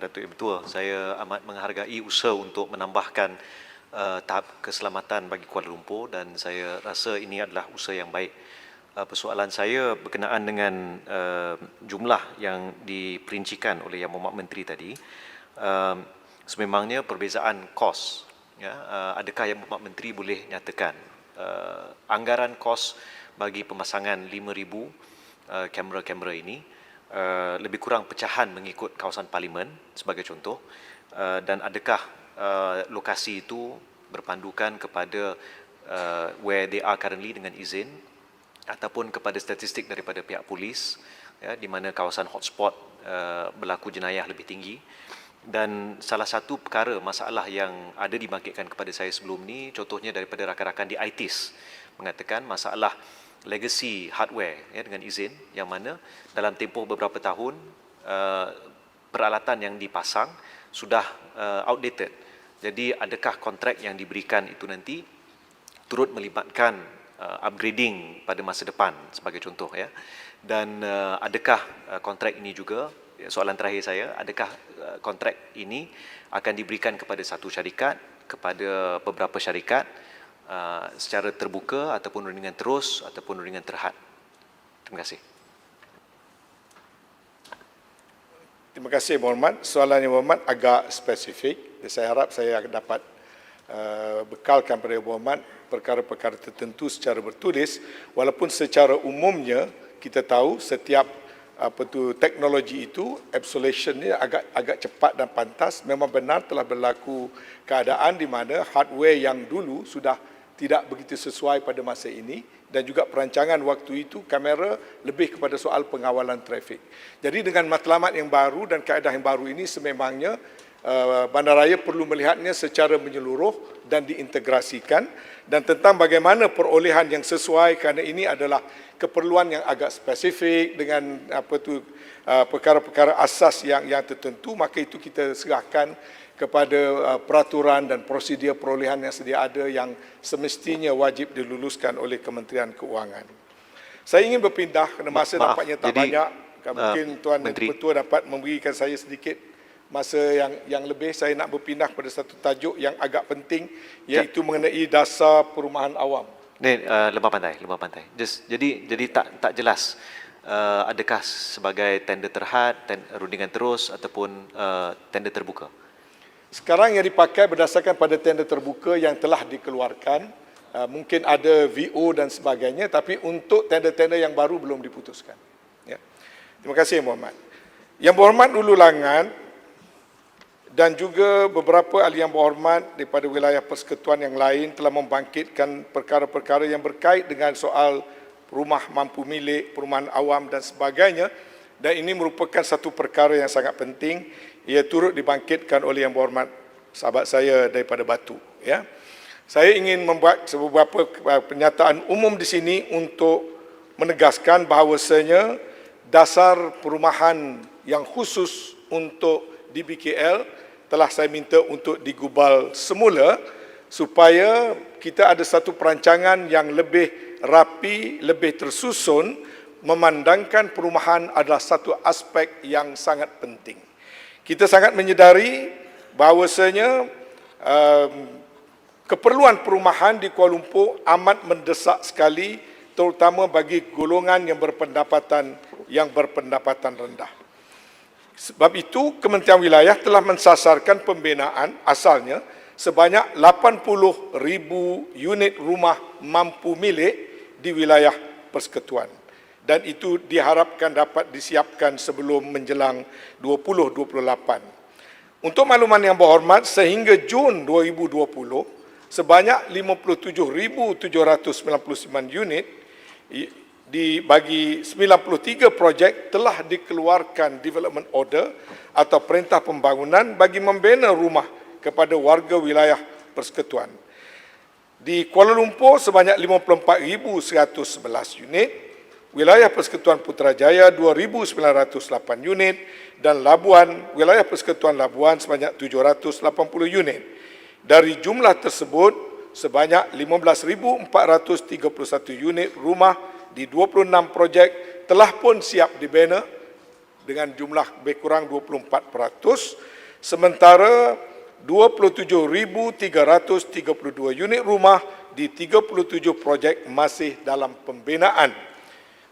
Datuk Yang Bertuah. Saya amat menghargai usaha untuk menambahkan tahap keselamatan bagi Kuala Lumpur dan saya rasa ini adalah usaha yang baik. Persoalan saya berkenaan dengan jumlah yang diperincikan oleh Yang Berhormat Menteri tadi. Sememangnya perbezaan kos. Ya, adakah Yang Berhormat Menteri boleh nyatakan anggaran kos bagi pemasangan 5,000 kamera-kamera ini lebih kurang pecahan mengikut kawasan parlimen sebagai contoh, dan adakah lokasi itu berpandukan kepada where they are currently dengan izin ataupun kepada statistik daripada pihak polis, ya, di mana kawasan hotspot berlaku jenayah lebih tinggi. Dan salah satu perkara masalah yang ada dibangkitkan kepada saya sebelum ni, contohnya daripada rakan-rakan di ITIS mengatakan masalah legacy hardware, ya, dengan izin yang mana dalam tempoh beberapa tahun peralatan yang dipasang sudah outdated. Jadi adakah kontrak yang diberikan itu nanti turut melibatkan upgrading pada masa depan sebagai contoh, ya. Dan adakah kontrak ini juga, soalan terakhir saya, adakah kontrak ini akan diberikan kepada satu syarikat, kepada beberapa syarikat secara terbuka ataupun rundingan terus ataupun rundingan terhad? Terima kasih. Terima kasih Muhammad. Soalannya Muhammad agak spesifik. Saya harap saya dapat bekalkan kepada Muhammad perkara-perkara tertentu secara bertulis, walaupun secara umumnya kita tahu setiap teknologi itu obsolescence-nya agak cepat dan pantas. Memang benar telah berlaku keadaan di mana hardware yang dulu sudah tidak begitu sesuai pada masa ini, dan juga perancangan waktu itu kamera lebih kepada soal pengawalan trafik. Jadi dengan matlamat yang baru dan kaedah yang baru ini, sememangnya bandaraya perlu melihatnya secara menyeluruh dan diintegrasikan, dan tentang bagaimana perolehan yang sesuai, kerana ini adalah keperluan yang agak spesifik dengan perkara-perkara asas yang tertentu, maka itu kita serahkan kepada peraturan dan prosedur perolehan yang sedia ada yang semestinya wajib diluluskan oleh Kementerian Keuangan. Saya ingin berpindah kerana masa nampaknya tak banyak. Mungkin Tuan Menteri Ketua dapat memberikan saya sedikit masa yang lebih saya nak berpindah pada satu tajuk yang agak penting, iaitu mengenai dasar perumahan awam. Ni lembah pantai. Jadi tak jelas adakah sebagai tender terhad, rundingan terus ataupun tender terbuka. Sekarang yang dipakai berdasarkan pada tender terbuka yang telah dikeluarkan, mungkin ada VO dan sebagainya, tapi untuk tender-tender yang baru belum diputuskan. Ya. Terima kasih Yang Berhormat. Yang Berhormat Ulu Langat dan juga beberapa ahli yang berhormat daripada wilayah persekutuan yang lain telah membangkitkan perkara-perkara yang berkait dengan soal rumah mampu milik, perumahan awam dan sebagainya, dan ini merupakan satu perkara yang sangat penting. Ia turut dibangkitkan oleh Yang Berhormat sahabat saya daripada Batu. Ya. Saya ingin membuat beberapa pernyataan umum di sini untuk menegaskan bahawasanya dasar perumahan yang khusus untuk DBKL telah saya minta untuk digubal semula supaya kita ada satu perancangan yang lebih rapi, lebih tersusun, memandangkan perumahan adalah satu aspek yang sangat penting. Kita sangat menyedari bahawasanya keperluan perumahan di Kuala Lumpur amat mendesak sekali, terutama bagi golongan yang berpendapatan rendah. Sebab itu, Kementerian Wilayah telah mensasarkan pembinaan asalnya sebanyak 80,000 unit rumah mampu milik di wilayah persekutuan. Dan itu diharapkan dapat disiapkan sebelum menjelang 2028. Untuk makluman Yang Berhormat, sehingga Jun 2020, sebanyak 57,799 unit bagi 93 projek telah dikeluarkan development order atau perintah pembangunan bagi membina rumah kepada warga wilayah persekutuan. Di Kuala Lumpur sebanyak 54,111 unit, wilayah persekutuan Putrajaya 2,908 unit dan Labuan, wilayah persekutuan Labuan sebanyak 780 unit. Dari jumlah tersebut, sebanyak 15,431 unit rumah di 26 projek telah pun siap dibina dengan jumlah lebih kurang 24%, sementara 27,332 unit rumah di 37 projek masih dalam pembinaan.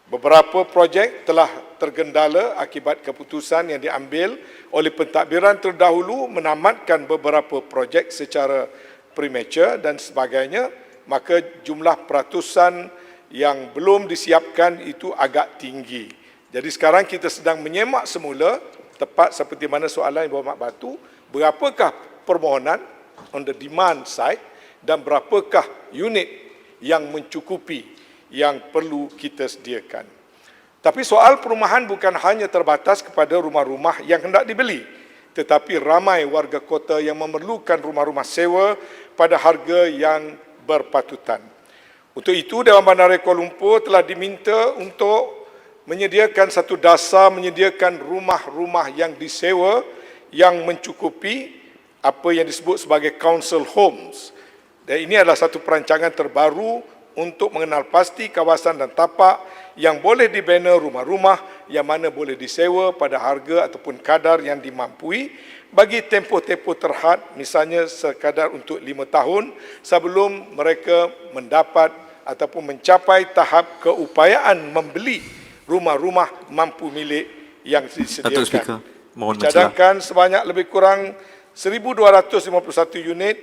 Beberapa projek telah tergendala akibat keputusan yang diambil oleh pentadbiran terdahulu menamatkan beberapa projek secara premature dan sebagainya, maka jumlah peratusan yang belum disiapkan itu agak tinggi. Jadi sekarang kita sedang menyemak semula, tepat seperti mana soalan Yang Berhormat Batu, berapakah permohonan on the demand side dan berapakah unit yang mencukupi yang perlu kita sediakan. Tapi soal perumahan bukan hanya terbatas kepada rumah-rumah yang hendak dibeli, tetapi ramai warga kota yang memerlukan rumah-rumah sewa pada harga yang berpatutan. Untuk itu, Dewan Bandaraya Kuala Lumpur telah diminta untuk menyediakan satu dasar, menyediakan rumah-rumah yang disewa yang mencukupi apa yang disebut sebagai council homes. Dan ini adalah satu perancangan terbaru untuk mengenal pasti kawasan dan tapak yang boleh dibina rumah-rumah yang mana boleh disewa pada harga ataupun kadar yang dimampui bagi tempoh-tempoh terhad, misalnya sekadar untuk 5 tahun sebelum mereka mendapat ataupun mencapai tahap keupayaan membeli rumah-rumah mampu milik yang disediakan. Dicadangkan sebanyak lebih kurang 1,251 unit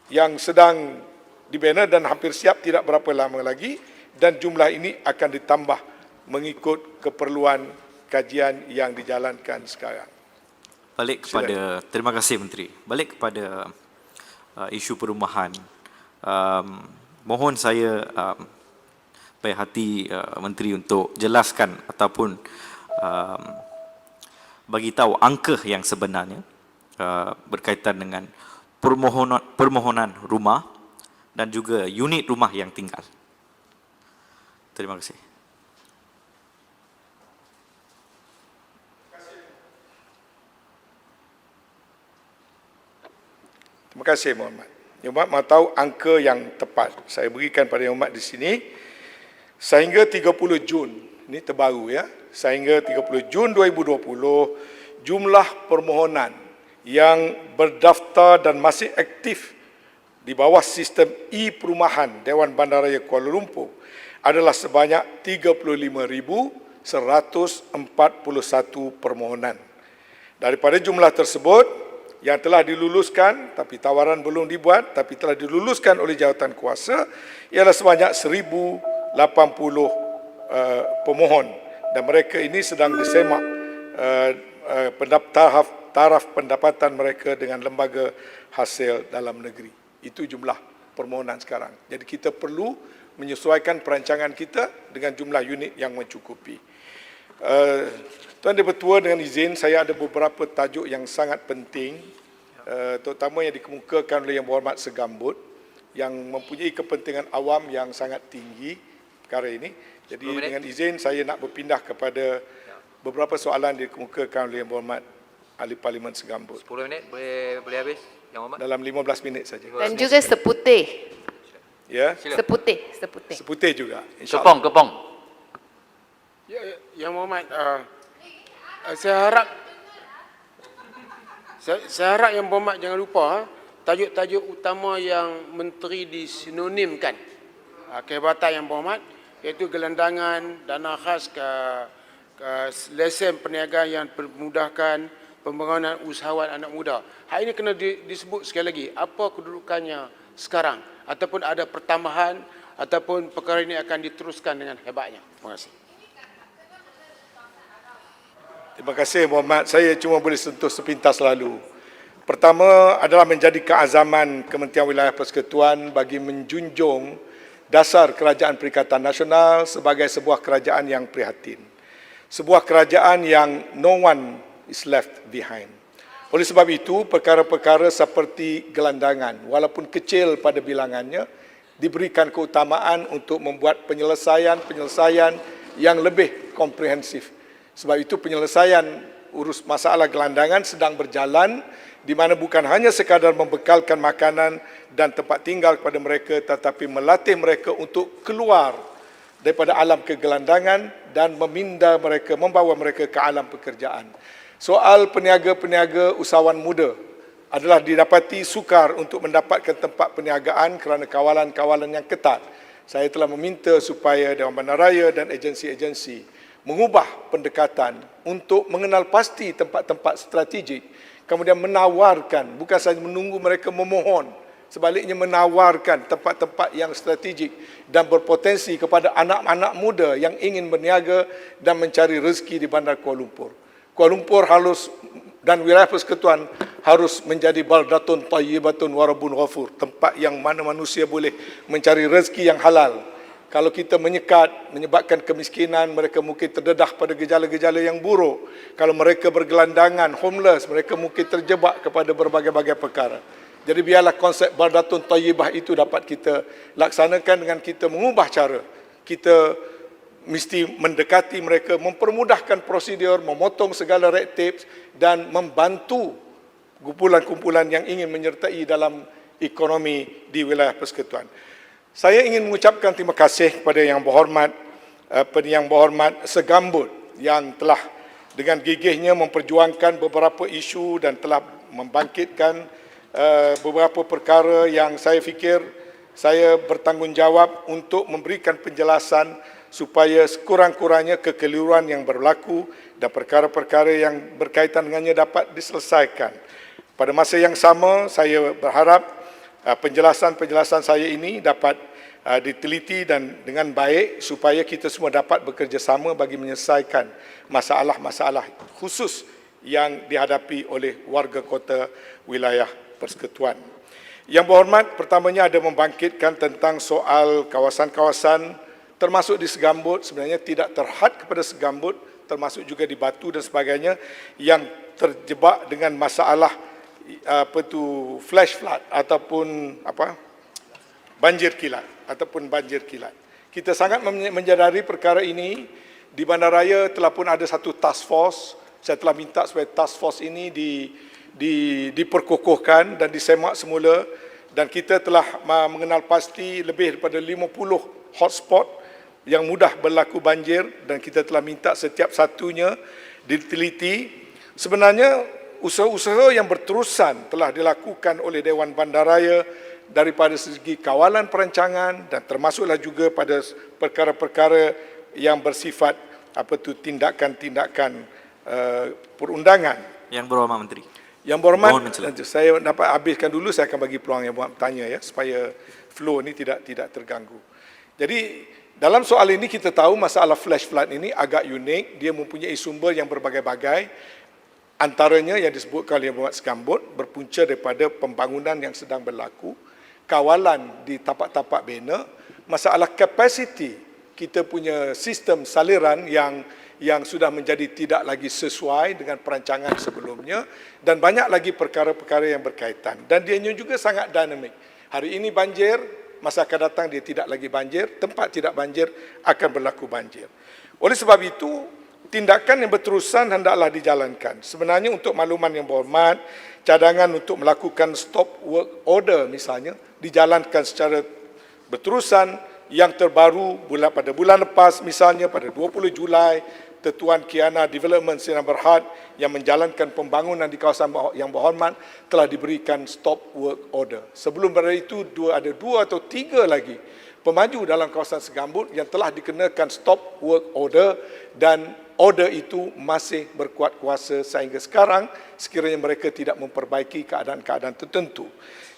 yang sedang dibina dan hampir siap tidak berapa lama lagi, dan jumlah ini akan ditambah mengikut keperluan kajian yang dijalankan sekarang. Terima kasih Menteri. Balik kepada isu perumahan. Mohon saya baik hati Menteri untuk jelaskan ataupun bagi tahu angka yang sebenarnya berkaitan dengan permohonan rumah dan juga unit rumah yang tinggal. Terima kasih. Terima kasih, Yang Berhormat. Yang Berhormat mahu tahu angka yang tepat. Saya berikan pada Yang Berhormat di sini. Sehingga 30 Jun, ini terbaru ya, sehingga 30 Jun 2020, jumlah permohonan yang berdaftar dan masih aktif di bawah sistem e-perumahan Dewan Bandaraya Kuala Lumpur adalah sebanyak 35,141 permohonan. Daripada jumlah tersebut, yang telah diluluskan tapi tawaran belum dibuat tapi telah diluluskan oleh jawatan kuasa ialah sebanyak 1,080 pemohon, dan mereka ini sedang disemak taraf pendapatan mereka dengan lembaga hasil dalam negeri. Itu jumlah permohonan sekarang. Jadi kita perlu menyesuaikan perancangan kita dengan jumlah unit yang mencukupi. Tuan Dipertua, dengan izin, saya ada beberapa tajuk yang sangat penting, terutama yang dikemukakan oleh Yang Berhormat Segambut, yang mempunyai kepentingan awam yang sangat tinggi perkara ini. Jadi dengan izin, saya nak berpindah kepada beberapa soalan yang dikemukakan oleh Yang Berhormat Ahli Parlimen Segambut. 10 minit boleh habis, Yang Berhormat? Dalam 15 minit saja. Dan juga seputih. Ya, Seputih. seputih juga. Kepong. Ya, Yang Berhormat, saya harap Yang Berhormat jangan lupa tajuk-tajuk utama yang menteri disinonimkan kehebatan Yang Berhormat, iaitu gelandangan, dana khas ke lesen perniagaan yang memudahkan pembangunan usahawan anak muda. Hal ini kena disebut sekali lagi, apa kedudukannya sekarang, ataupun ada pertambahan, ataupun perkara ini akan diteruskan dengan hebatnya. Terima kasih. Terima kasih, Muhammad. Saya cuma boleh sentuh sepintas lalu. Pertama adalah menjadi keazaman Kementerian Wilayah Persekutuan bagi menjunjung dasar Kerajaan Perikatan Nasional sebagai sebuah kerajaan yang prihatin. Sebuah kerajaan yang no one is left behind. Oleh sebab itu, perkara-perkara seperti gelandangan, walaupun kecil pada bilangannya, diberikan keutamaan untuk membuat penyelesaian yang lebih komprehensif. Sebab itu penyelesaian urus masalah gelandangan sedang berjalan, di mana bukan hanya sekadar membekalkan makanan dan tempat tinggal kepada mereka, tetapi melatih mereka untuk keluar daripada alam kegelandangan dan membawa mereka ke alam pekerjaan. Soal peniaga-peniaga usahawan muda adalah didapati sukar untuk mendapatkan tempat perniagaan kerana kawalan-kawalan yang ketat. Saya telah meminta supaya Dewan Bandaraya dan agensi-agensi mengubah pendekatan untuk mengenal pasti tempat-tempat strategik, kemudian menawarkan, bukan sahaja menunggu mereka memohon, sebaliknya menawarkan tempat-tempat yang strategik dan berpotensi kepada anak-anak muda yang ingin berniaga dan mencari rezeki di Bandar Kuala Lumpur. Kuala Lumpur dan wilayah persekutuan harus menjadi baldatun tayyibatun warabun ghafur, tempat yang mana manusia boleh mencari rezeki yang halal. Kalau kita menyebabkan kemiskinan, mereka mungkin terdedah pada gejala-gejala yang buruk. Kalau mereka bergelandangan, homeless, mereka mungkin terjebak kepada berbagai-bagai perkara. Jadi biarlah konsep baldatun tayyibah itu dapat kita laksanakan dengan kita mengubah cara. Kita mesti mendekati mereka, mempermudahkan prosedur, memotong segala red tape dan membantu kumpulan-kumpulan yang ingin menyertai dalam ekonomi di wilayah persekutuan. Saya ingin mengucapkan terima kasih kepada Yang Berhormat Segambut yang telah dengan gigihnya memperjuangkan beberapa isu dan telah membangkitkan beberapa perkara yang saya fikir saya bertanggungjawab untuk memberikan penjelasan supaya sekurang-kurangnya kekeliruan yang berlaku dan perkara-perkara yang berkaitan dengannya dapat diselesaikan. Pada masa yang sama, saya berharap penjelasan-penjelasan saya ini dapat diteliti dan dengan baik supaya kita semua dapat bekerjasama bagi menyelesaikan masalah-masalah khusus yang dihadapi oleh warga kota wilayah persekutuan. Yang Berhormat, pertamanya ada membangkitkan tentang soal kawasan-kawasan termasuk di Segambut, sebenarnya tidak terhad kepada Segambut, termasuk juga di Batu dan sebagainya, yang terjebak dengan masalah flash flood ataupun banjir kilat. Kita sangat menyadari perkara ini. Di Bandaraya telah pun ada satu task force. Saya telah minta supaya task force ini diperkokohkan dan disemak semula, dan kita telah mengenal pasti lebih daripada 50 hotspot yang mudah berlaku banjir, dan kita telah minta setiap satunya diteliti Sebenarnya usaha-usaha yang berterusan telah dilakukan oleh Dewan Bandaraya daripada segi kawalan perancangan dan termasuklah juga pada perkara-perkara yang bersifat tindakan-tindakan perundangan. Yang berhormat Menteri. Yang berhormat, Mohon mencela. saya dapat habiskan dulu, saya akan bagi peluang yang berhormat bertanya ya, supaya flow ini tidak terganggu. Jadi dalam soal ini kita tahu masalah flash flood ini agak unik, dia mempunyai sumber yang berbagai-bagai. Antaranya yang disebutkan oleh Muhammad Segambut berpunca daripada pembangunan yang sedang berlaku, kawalan di tapak-tapak bena, masalah kapasiti kita punya sistem saliran yang sudah menjadi tidak lagi sesuai dengan perancangan sebelumnya dan banyak lagi perkara-perkara yang berkaitan. Dan dia juga sangat dinamik. Hari ini banjir, masa akan datang dia tidak lagi banjir, tempat tidak banjir akan berlaku banjir. Oleh sebab itu, tindakan yang berterusan hendaklah dijalankan. Sebenarnya untuk makluman yang berhormat, cadangan untuk melakukan stop work order misalnya dijalankan secara berterusan. Yang terbaru pada bulan lepas misalnya pada 20 Julai, Ketuan Kiana Development Sdn Bhd yang menjalankan pembangunan di kawasan yang berhormat telah diberikan stop work order. Sebelum pada itu ada 2 atau 3 lagi pemaju dalam kawasan Segambut yang telah dikenakan stop work order dan order itu masih berkuat kuasa sehingga sekarang sekiranya mereka tidak memperbaiki keadaan-keadaan tertentu.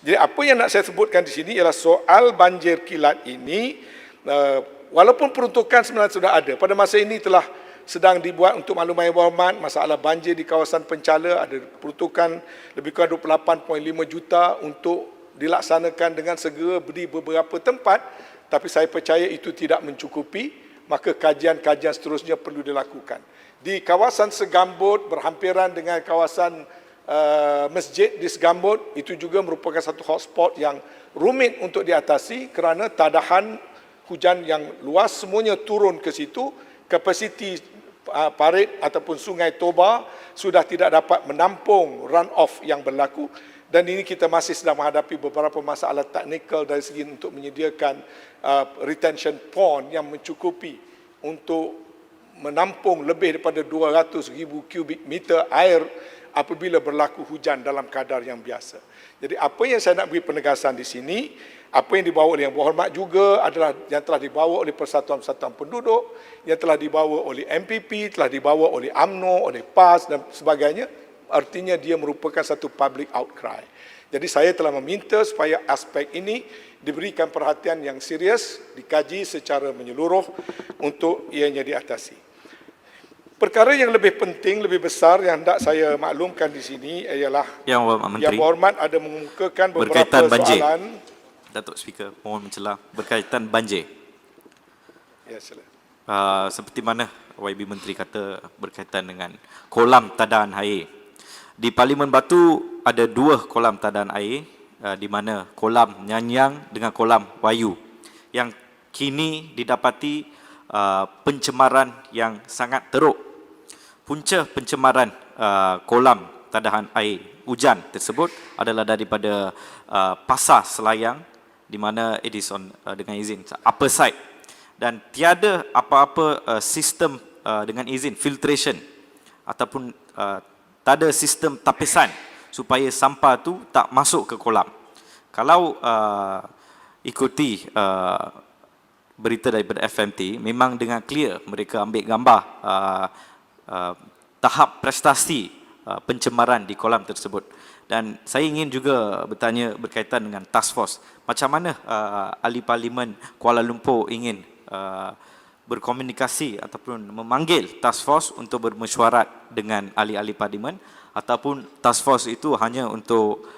Jadi apa yang nak saya sebutkan di sini ialah soal banjir kilat ini, walaupun peruntukan sebenarnya sudah ada. Pada masa ini telah sedang dibuat untuk makluman yang berhormat, masalah banjir di kawasan Penchala ada peruntukan lebih kurang 28.5 juta untuk dilaksanakan dengan segera di beberapa tempat, tapi saya percaya itu tidak mencukupi, maka kajian-kajian seterusnya perlu dilakukan. Di kawasan Segambut berhampiran dengan kawasan masjid di Segambut, itu juga merupakan satu hotspot yang rumit untuk diatasi kerana tadahan hujan yang luas semuanya turun ke situ, kapasiti parit ataupun sungai Toba sudah tidak dapat menampung run-off yang berlaku dan ini kita masih sedang menghadapi beberapa masalah teknikal dari segi untuk menyediakan retention pond yang mencukupi untuk menampung lebih daripada 200,000 kubik meter air apabila berlaku hujan dalam kadar yang biasa. Jadi apa yang saya nak beri penegasan di sini, apa yang dibawa oleh Yang Berhormat juga adalah yang telah dibawa oleh Persatuan-Persatuan Penduduk, yang telah dibawa oleh MPP, telah dibawa oleh UMNO, oleh PAS dan sebagainya. Artinya dia merupakan satu public outcry. Jadi saya telah meminta supaya aspek ini diberikan perhatian yang serius, dikaji secara menyeluruh untuk ianya diatasi. Perkara yang lebih penting, lebih besar yang hendak saya maklumkan di sini ialah Yang Berhormat Menteri, Yang Berhormat ada mengemukakan beberapa berkaitan banjir. soalan. Datuk Speaker, mohon mencela, berkaitan banjir. Ya, sila. Seperti mana YB Menteri kata berkaitan dengan kolam tadaan air. Di Parlimen Batu ada 2 kolam tadaan air, di mana kolam Nyanyang dengan kolam Wayu yang kini didapati pencemaran yang sangat teruk. Punca pencemaran kolam tadahan air hujan tersebut adalah daripada pasar Selayang di mana it is on dengan izin upper side dan tiada apa-apa sistem dengan izin filtration ataupun tak ada sistem tapisan supaya sampah tu tak masuk ke kolam. Kalau ikuti berita daripada FMT, memang dengan clear mereka ambil gambar tahap prestasi pencemaran di kolam tersebut. Dan saya ingin juga bertanya berkaitan dengan task force. Macam mana ahli Parlimen Kuala Lumpur ingin berkomunikasi ataupun memanggil task force untuk bermesyuarat dengan ahli-ahli Parlimen, ataupun task force itu hanya untuk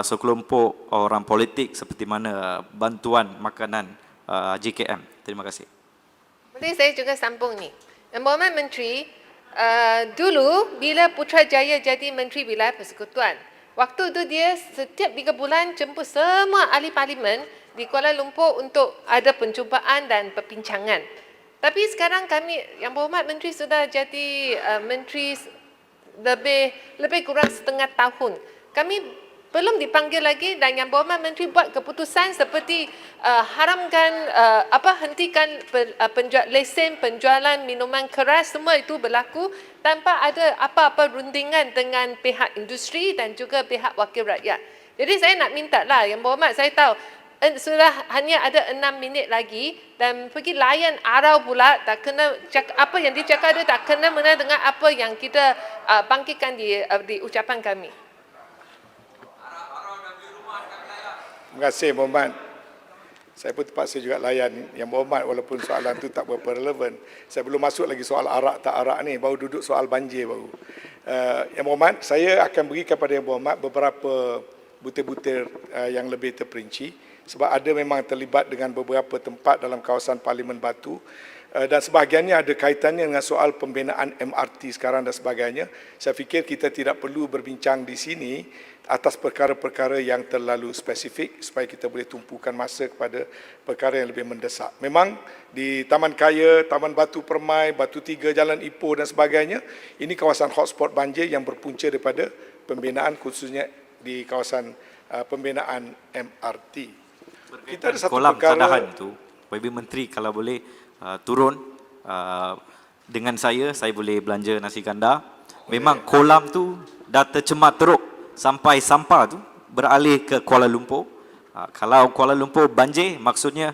sekelompok orang politik seperti mana bantuan makanan JKM. Terima kasih. Boleh saya juga sambung ni. Yang Berhormat Menteri, dulu bila Putrajaya jadi Menteri Wilayah Persekutuan, waktu itu dia setiap 3 bulan jemput semua ahli parlimen di Kuala Lumpur untuk ada perjumpaan dan perbincangan. Tapi sekarang kami, Yang Berhormat Menteri sudah jadi Menteri lebih kurang setengah tahun. Kami belum dipanggil lagi, dan Yang Berhormat Menteri buat keputusan seperti haramkan hentikan lesen penjualan minuman keras, semua itu berlaku tanpa ada apa-apa rundingan dengan pihak industri dan juga pihak wakil rakyat. Jadi saya nak minta lah Yang Berhormat, saya tahu sudah hanya ada 6 minit lagi dan pergi layan arau pula, tak kena apa yang dicakap dia tak kena mengena dengan apa yang kita bangkitkan di ucapan kami. Terima kasih Muhammad. Saya pun terpaksa juga layan Yang Berhormat walaupun soalan tu tak berapa relevan. Saya belum masuk lagi soal arak tak arak ni, baru duduk soal banjir baru. Yang Berhormat, saya akan beri kepada Yang Berhormat beberapa butir-butir yang lebih terperinci sebab ada memang terlibat dengan beberapa tempat dalam kawasan Parlimen Batu dan sebahagiannya ada kaitannya dengan soal pembinaan MRT sekarang dan sebagainya. Saya fikir kita tidak perlu berbincang di sini atas perkara-perkara yang terlalu spesifik supaya kita boleh tumpukan masa kepada perkara yang lebih mendesak. Memang di Taman Kaya, Taman Batu Permai, Batu Tiga, Jalan Ipoh dan sebagainya, ini kawasan hotspot banjir yang berpunca daripada pembinaan khususnya di kawasan pembinaan MRT. Kita ada satu kolam perkara, tadahan tu, YB Menteri kalau boleh turun dengan saya boleh belanja nasi kandar. Memang kolam tu dah tercemar teruk sampai sampah tu beralih ke Kuala Lumpur. Kalau Kuala Lumpur banjir, maksudnya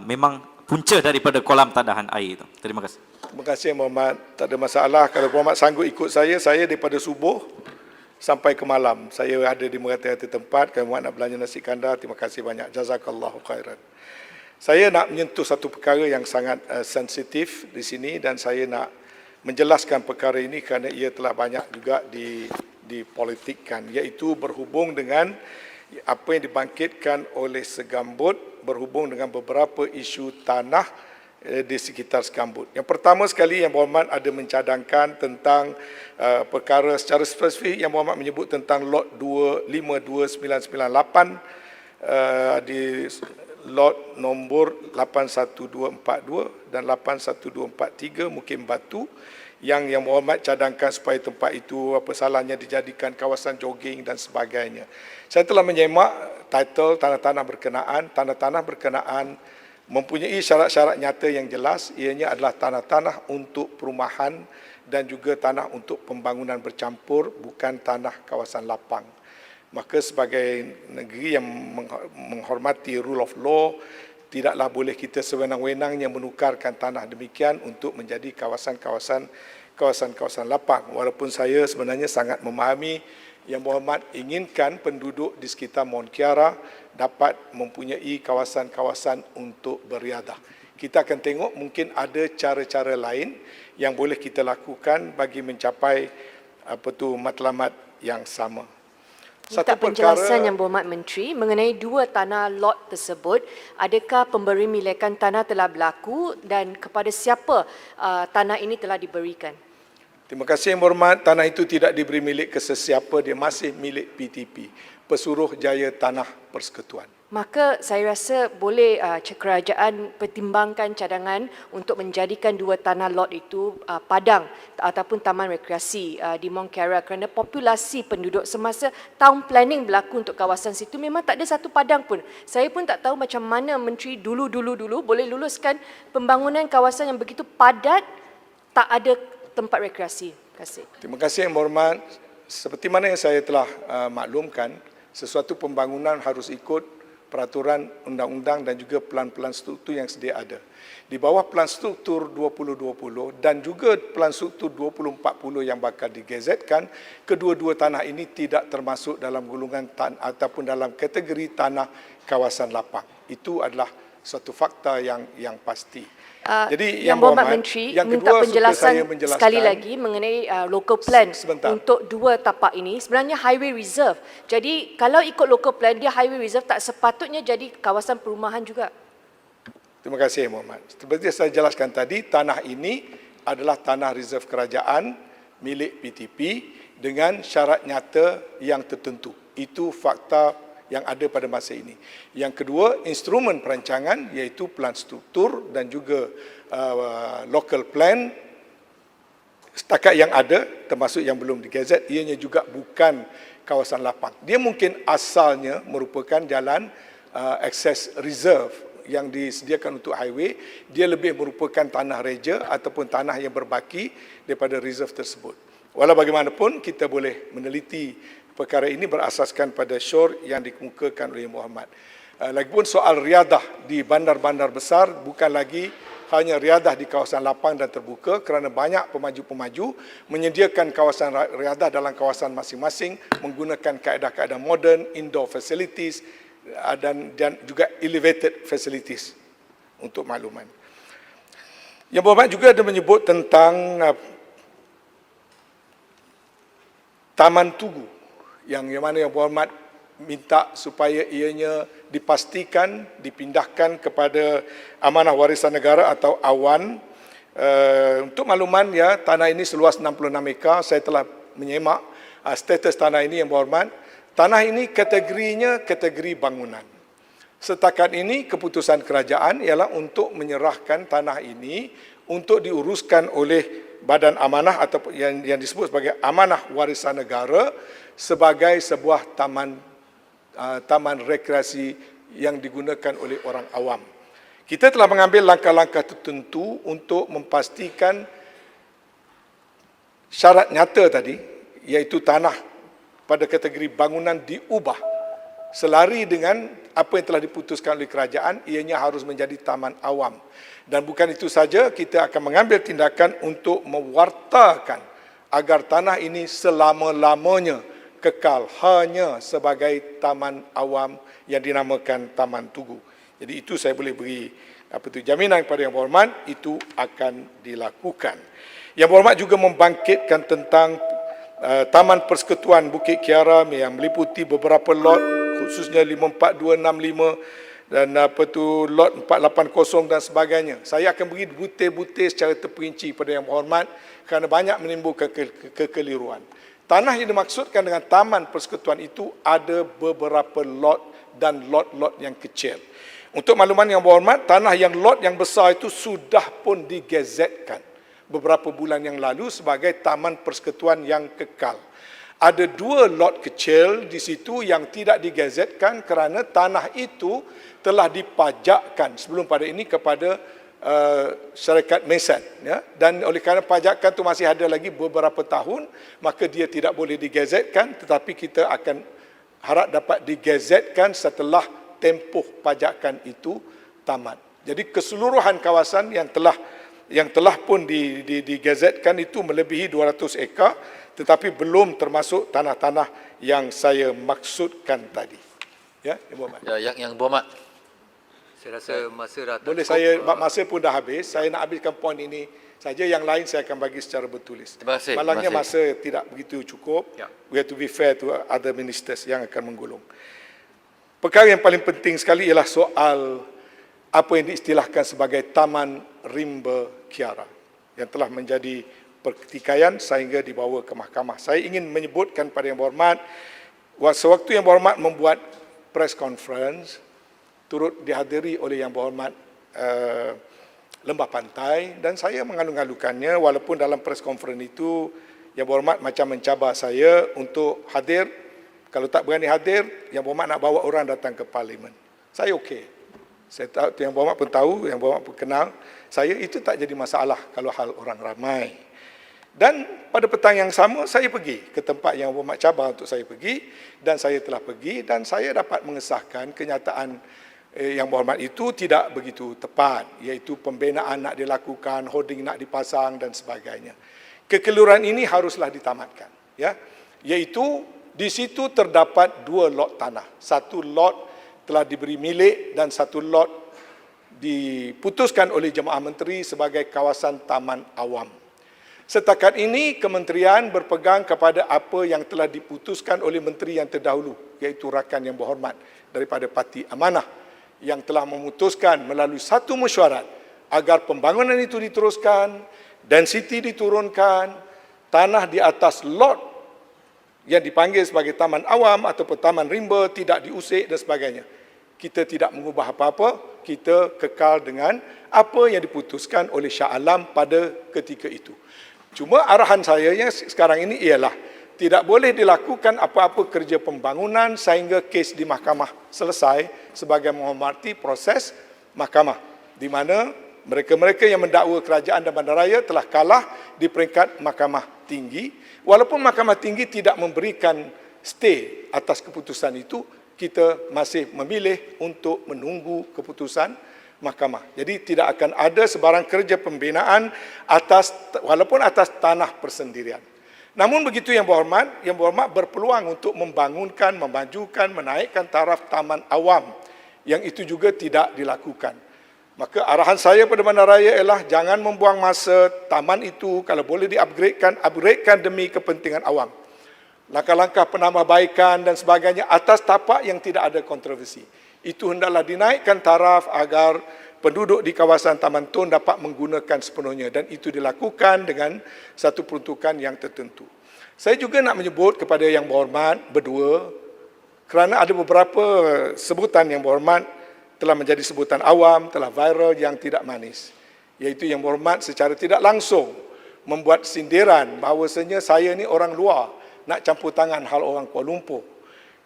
memang punca daripada kolam tadahan air tu. Terima kasih. Terima kasih Muhammad, tak ada masalah. Kalau Muhammad sanggup ikut saya daripada subuh sampai ke malam. Saya ada di merata-rata tempat. Kalau Muhammad nak belanja nasi kandar, terima kasih banyak. Jazakallahu khairan. Saya nak menyentuh satu perkara yang sangat sensitif di sini dan saya nak menjelaskan perkara ini kerana ia telah banyak juga dipolitikkan, iaitu berhubung dengan apa yang dibangkitkan oleh Segambut berhubung dengan beberapa isu tanah di sekitar Segambut. Yang pertama sekali Yang Berhormat ada mencadangkan tentang perkara secara spesifik. Yang Berhormat menyebut tentang lot 52998 di lot nombor 81242 dan 81243 Mukim Batu yang Berhormat cadangkan supaya tempat itu apa salahnya dijadikan kawasan jogging dan sebagainya. Saya telah menyemak title tanah-tanah berkenaan mempunyai syarat-syarat nyata yang jelas, ianya adalah tanah-tanah untuk perumahan dan juga tanah untuk pembangunan bercampur, bukan tanah kawasan lapang. Maka sebagai negeri yang menghormati rule of law, tidaklah boleh kita sewenang-wenangnya menukarkan tanah demikian untuk menjadi kawasan-kawasan lapang. Walaupun saya sebenarnya sangat memahami Yang Berhormat inginkan penduduk di sekitar Mount Kiara dapat mempunyai kawasan-kawasan untuk beriadah. Kita akan tengok mungkin ada cara-cara lain yang boleh kita lakukan bagi mencapai matlamat yang sama. Minta penjelasan Yang Berhormat Menteri mengenai dua tanah lot tersebut. Adakah pemberi milikan tanah telah berlaku dan kepada siapa tanah ini telah diberikan? Terima kasih Yang Berhormat. Tanah itu tidak diberi milik ke sesiapa, dia masih milik PTP, Pesuruhjaya Tanah Persekutuan. Maka saya rasa boleh kerajaan pertimbangkan cadangan untuk menjadikan dua tanah lot itu padang ataupun taman rekreasi di Mount Kiara kerana populasi penduduk semasa tahun planning berlaku untuk kawasan situ memang tak ada satu padang pun. Saya pun tak tahu macam mana Menteri dulu boleh luluskan pembangunan kawasan yang begitu padat tak ada tempat rekreasi. Terima kasih. Terima kasih Yang Berhormat. Seperti mana yang saya telah maklumkan, sesuatu pembangunan harus ikut peraturan undang-undang dan juga pelan-pelan struktur yang sedia ada. Di bawah pelan struktur 2020 dan juga pelan struktur 2040 yang bakal digazetkan, kedua-dua tanah ini tidak termasuk dalam golongan ataupun dalam kategori tanah kawasan lapang. Itu adalah suatu fakta yang pasti. Jadi Yang Berhormat Menteri minta penjelasan sekali lagi mengenai local plan untuk dua tapak ini. Sebenarnya highway reserve. Jadi kalau ikut local plan, dia highway reserve tak sepatutnya jadi kawasan perumahan juga. Terima kasih Muhammad. Seperti saya jelaskan tadi, tanah ini adalah tanah reserve kerajaan milik PTP dengan syarat nyata yang tertentu. Itu fakta yang ada pada masa ini. Yang kedua, instrumen perancangan iaitu plan struktur dan juga local plan setakat yang ada termasuk yang belum digazet, ianya juga bukan kawasan lapang. Dia mungkin asalnya merupakan jalan access reserve yang disediakan untuk highway. Dia lebih merupakan tanah reja ataupun tanah yang berbaki daripada reserve tersebut. Walau bagaimanapun, kita boleh meneliti perkara ini berasaskan pada syur yang dikemukakan oleh Muhammad. Lagipun soal riadah di bandar-bandar besar bukan lagi hanya riadah di kawasan lapang dan terbuka, kerana banyak pemaju-pemaju menyediakan kawasan riadah dalam kawasan masing-masing menggunakan kaedah-kaedah moden, indoor facilities dan juga elevated facilities untuk makluman. Yang berhormat juga ada menyebut tentang Taman Tugu yang mana yang berhormat minta supaya ianya dipastikan dipindahkan kepada Amanah Warisan Negara atau AWAN. Untuk makluman ya, tanah ini seluas 66 ekar. Saya telah menyemak status tanah ini yang berhormat. Tanah ini kategorinya kategori bangunan. Setakat ini keputusan kerajaan ialah untuk menyerahkan tanah ini untuk diuruskan oleh Badan Amanah atau yang disebut sebagai Amanah Warisan Negara sebagai sebuah taman rekreasi yang digunakan oleh orang awam. Kita telah mengambil langkah-langkah tertentu untuk memastikan syarat nyata tadi, iaitu tanah pada kategori bangunan diubah selari dengan apa yang telah diputuskan oleh kerajaan, ianya harus menjadi taman awam. Dan bukan itu saja, kita akan mengambil tindakan untuk mewartakan agar tanah ini selama-lamanya kekal hanya sebagai taman awam yang dinamakan Taman Tugu. Jadi itu saya boleh beri jaminan kepada Yang Berhormat, itu akan dilakukan. Yang Berhormat juga membangkitkan tentang Taman Persekutuan Bukit Kiara yang meliputi beberapa lot, khususnya 54265 dan lot 480 dan sebagainya. Saya akan beri butir-butir secara terperinci pada Yang Berhormat kerana banyak menimbulkan kekeliruan. Tanah yang dimaksudkan dengan Taman Persekutuan itu ada beberapa lot dan lot-lot yang kecil. Untuk makluman Yang Berhormat, tanah yang lot yang besar itu sudah pun digazetkan beberapa bulan yang lalu sebagai Taman Persekutuan yang kekal. Ada 2 lot kecil di situ yang tidak digazetkan kerana tanah itu telah dipajakkan sebelum pada ini kepada syarikat Mesan, ya, dan oleh kerana pajakan itu masih ada lagi beberapa tahun, maka dia tidak boleh digazetkan, tetapi kita akan harap dapat digazetkan setelah tempoh pajakan itu tamat. Jadi keseluruhan kawasan yang telah pun digazetkan itu melebihi 200 ekar, tetapi belum termasuk tanah-tanah yang saya maksudkan tadi. Ya, Yang Berhormat. Ya, Yang Berhormat. Saya rasa masa dah boleh saya, masa pun dah habis, saya nak habiskan poin ini saja, yang lain saya akan bagi secara bertulis. Terima kasih. Malangnya masa tidak begitu cukup. Ya. We have to be fair to other ministers yang akan menggulung. Perkara yang paling penting sekali ialah soal apa yang diistilahkan sebagai Taman Rimba Kiara yang telah menjadi pertikaian sehingga dibawa ke mahkamah. Saya ingin menyebutkan pada Yang Berhormat, sewaktu Yang Berhormat membuat press conference, turut dihadiri oleh Yang Berhormat Lembah Pantai, dan saya mengalu-alukannya walaupun dalam press conference itu Yang Berhormat macam mencabar saya untuk hadir. Kalau tak berani hadir, Yang Berhormat nak bawa orang datang ke Parlimen. Saya okey. Saya tahu, Yang Berhormat pun tahu, Yang Berhormat pun kenal. Saya itu tak jadi masalah kalau hal orang ramai. Dan pada petang yang sama, saya pergi ke tempat Yang Berhormat cabar untuk saya pergi, dan saya telah pergi, dan saya dapat mengesahkan kenyataan Yang Berhormat itu tidak begitu tepat, iaitu pembinaan nak dilakukan, hoarding nak dipasang dan sebagainya. Kekeliruan ini haruslah ditamatkan, ya. Iaitu di situ terdapat 2 lot tanah. 1 lot telah diberi milik dan 1 lot diputuskan oleh Jemaah Menteri sebagai kawasan taman awam. Setakat ini kementerian berpegang kepada apa yang telah diputuskan oleh menteri yang terdahulu, iaitu rakan Yang Berhormat daripada Parti Amanah, yang telah memutuskan melalui satu mesyuarat agar pembangunan itu diteruskan, density diturunkan, tanah di atas lot yang dipanggil sebagai taman awam atau taman rimba tidak diusik dan sebagainya. Kita tidak mengubah apa-apa, kita kekal dengan apa yang diputuskan oleh Shah Alam pada ketika itu. Cuma arahan saya yang sekarang ini ialah tidak boleh dilakukan apa-apa kerja pembangunan sehingga kes di mahkamah selesai sebagai menghormati proses mahkamah, di mana mereka-mereka yang mendakwa kerajaan dan bandaraya telah kalah di peringkat mahkamah tinggi. Walaupun mahkamah tinggi tidak memberikan stay atas keputusan itu, kita masih memilih untuk menunggu keputusan mahkamah. Jadi tidak akan ada sebarang kerja pembinaan walaupun atas tanah persendirian. Namun begitu Yang Berhormat berpeluang untuk membangunkan, memajukan, menaikkan taraf taman awam yang itu juga tidak dilakukan. Maka arahan saya pada bandaraya ialah jangan membuang masa, taman itu kalau boleh upgradekan demi kepentingan awam. Langkah-langkah penambahbaikan dan sebagainya atas tapak yang tidak ada kontroversi. Itu hendaklah dinaikkan taraf agar penduduk di kawasan Taman Tun dapat menggunakan sepenuhnya, dan itu dilakukan dengan satu peruntukan yang tertentu. Saya juga nak menyebut kepada Yang Berhormat berdua, kerana ada beberapa sebutan Yang Berhormat telah menjadi sebutan awam, telah viral yang tidak manis. Iaitu Yang Berhormat secara tidak langsung membuat sindiran bahawasanya saya ni orang luar nak campur tangan hal orang Kuala Lumpur.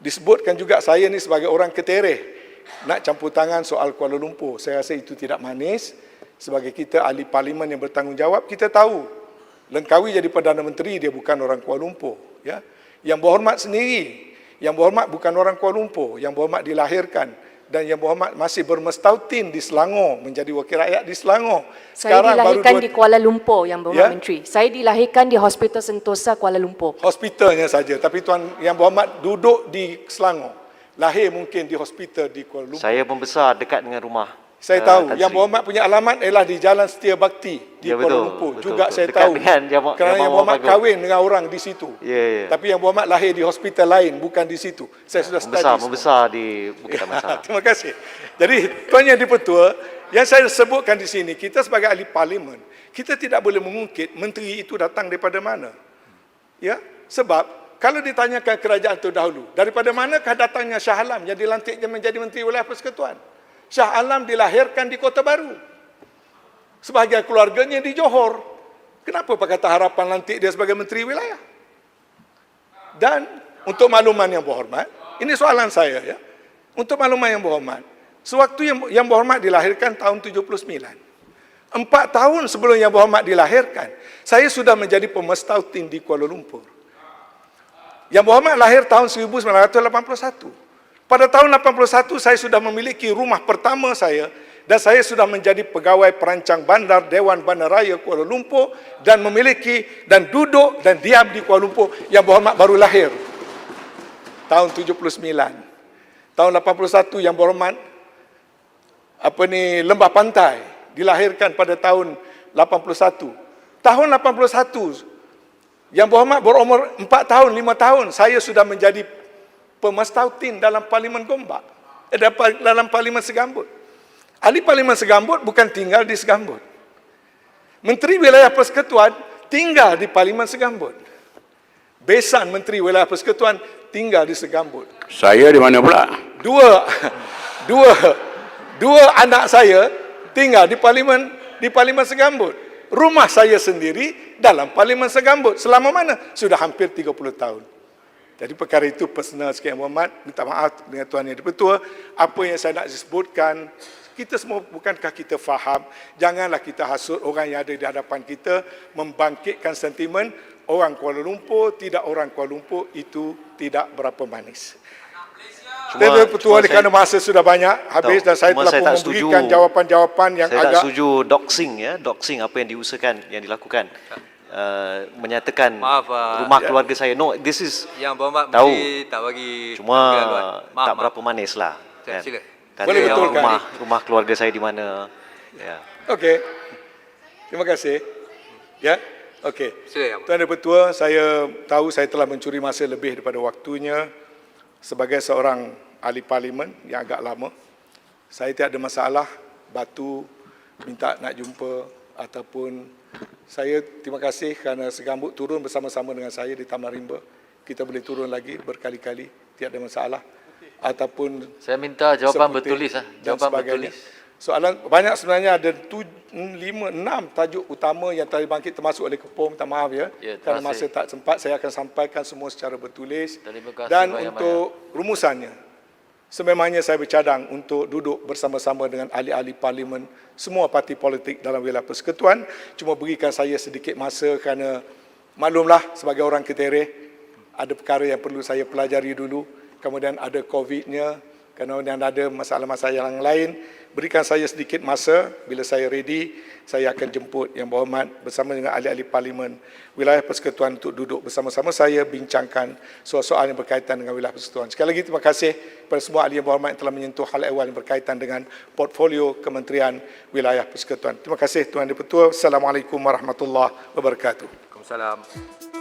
Disebutkan juga saya ni sebagai orang ketereh nak campur tangan soal Kuala Lumpur. Saya rasa itu tidak manis. Sebagai kita ahli parlimen yang bertanggungjawab, kita tahu Langkawi jadi Perdana Menteri, dia bukan orang Kuala Lumpur. Ya? Yang Berhormat sendiri, Yang Berhormat bukan orang Kuala Lumpur. Yang Berhormat dilahirkan dan Yang Berhormat masih bermestautin di Selangor, menjadi wakil rakyat di Selangor. Saya dilahirkan di Kuala Lumpur, Yang Berhormat Menteri. Saya dilahirkan di Hospital Sentosa, Kuala Lumpur. Hospitalnya saja, tapi Tuan Yang Berhormat duduk di Selangor. Lahir mungkin di hospital di Kuala Lumpur. Saya membesar dekat dengan rumah. Saya tahu. Yang Berhormat punya alamat ialah di Jalan Setia Bakti di Kuala Lumpur. Juga saya tahu. Kerana Yang Berhormat kahwin dengan orang di situ. Tapi Yang Berhormat lahir di hospital lain, bukan di situ. Saya sudah study. Membesar di Bukit Damansara. Terima kasih. Jadi Tuan Yang Dipertua, yang saya sebutkan di sini, kita sebagai ahli parlimen, kita tidak boleh mengungkit menteri itu datang daripada mana. Ya, sebab kalau ditanyakan kerajaan terdahulu, daripada manakah datangnya Shah Alam yang dilantik menjadi Menteri Wilayah Persekutuan? Shah Alam dilahirkan di Kota Baru. Sebahagian keluarganya di Johor. Kenapa Pak Kata Harapan lantik dia sebagai Menteri Wilayah? Dan untuk makluman Yang Berhormat, ini soalan saya ya. Untuk makluman Yang Berhormat, sewaktu Yang Berhormat dilahirkan tahun 79, 4 tahun sebelum Yang Berhormat dilahirkan, saya sudah menjadi pemestautin di Kuala Lumpur. Yang Berhormat lahir tahun 1981. Pada tahun 81 saya sudah memiliki rumah pertama saya dan saya sudah menjadi pegawai perancang bandar Dewan Bandaraya Kuala Lumpur dan memiliki dan duduk dan diam di Kuala Lumpur. Yang Berhormat baru lahir tahun 79. Tahun 81 Yang Berhormat Lembah Pantai dilahirkan pada tahun 81. Tahun 81 Yang Berhormat berumur 4 tahun, 5 tahun, saya sudah menjadi pemestautin dalam Parlimen Gombak, dalam Parlimen Segambut. Ahli Parlimen Segambut bukan tinggal di Segambut. Menteri Wilayah Persekutuan tinggal di Parlimen Segambut. Besan Menteri Wilayah Persekutuan tinggal di Segambut. Saya di mana pula? Dua anak saya tinggal di Parlimen Segambut. Rumah saya sendiri dalam Parlimen Segambut. Selama mana? Sudah hampir 30 tahun. Jadi perkara itu personal sikit Yang Berhormat. Minta maaf dengan Tuan Yang Dipertua. Apa yang saya nak sebutkan, kita semua bukankah kita faham, janganlah kita hasut orang yang ada di hadapan kita, membangkitkan sentimen orang Kuala Lumpur, tidak orang Kuala Lumpur, itu tidak berapa manis. Tuan Ketua, kerana masa sudah banyak habis dan saya telah pun memberikan jawapan-jawapan yang saya agak... tak setuju doxing apa yang diusahakan, yang dilakukan. Menyatakan rumah keluarga saya. No, this is Yang Berhormat tahu. tak bagi. Cuma tak berapa manis lah. Sila. Boleh betulkan rumah keluarga saya di mana. Ya. Okey. Terima kasih. Ya. Okey. Sila. Tuan Ketua, saya tahu saya telah mencuri masa lebih daripada waktunya. Sebagai seorang ahli parlimen yang agak lama, saya tidak ada masalah batu minta nak jumpa ataupun saya terima kasih kerana Segambut turun bersama-sama dengan saya di Taman Rimba. Kita boleh turun lagi berkali-kali, tidak ada masalah. Ataupun saya minta jawapan bertulis. Jawapan bertulis. Soalan banyak sebenarnya, ada 6 tajuk utama yang telah dibangkit termasuk oleh Kepom, minta maaf ya, kerana masa tak sempat, saya akan sampaikan semua secara bertulis. Dan untuk rumusannya, sememangnya saya bercadang untuk duduk bersama-sama dengan ahli-ahli parlimen semua parti politik dalam wilayah persekutuan. Cuma berikan saya sedikit masa kerana maklumlah sebagai orang ketereh, ada perkara yang perlu saya pelajari dulu, kemudian ada COVID-nya, kemudian ada masalah-masalah yang lain. Berikan saya sedikit masa, bila saya ready, saya akan jemput Yang Berhormat bersama dengan ahli-ahli parlimen wilayah persekutuan untuk duduk bersama-sama saya bincangkan soal-soal yang berkaitan dengan wilayah persekutuan. Sekali lagi terima kasih kepada semua ahli Yang Berhormat yang telah menyentuh hal ehwal yang berkaitan dengan portfolio Kementerian Wilayah Persekutuan. Terima kasih Tuan Dipertua. Assalamualaikum warahmatullahi wabarakatuh. Waalaikumsalam.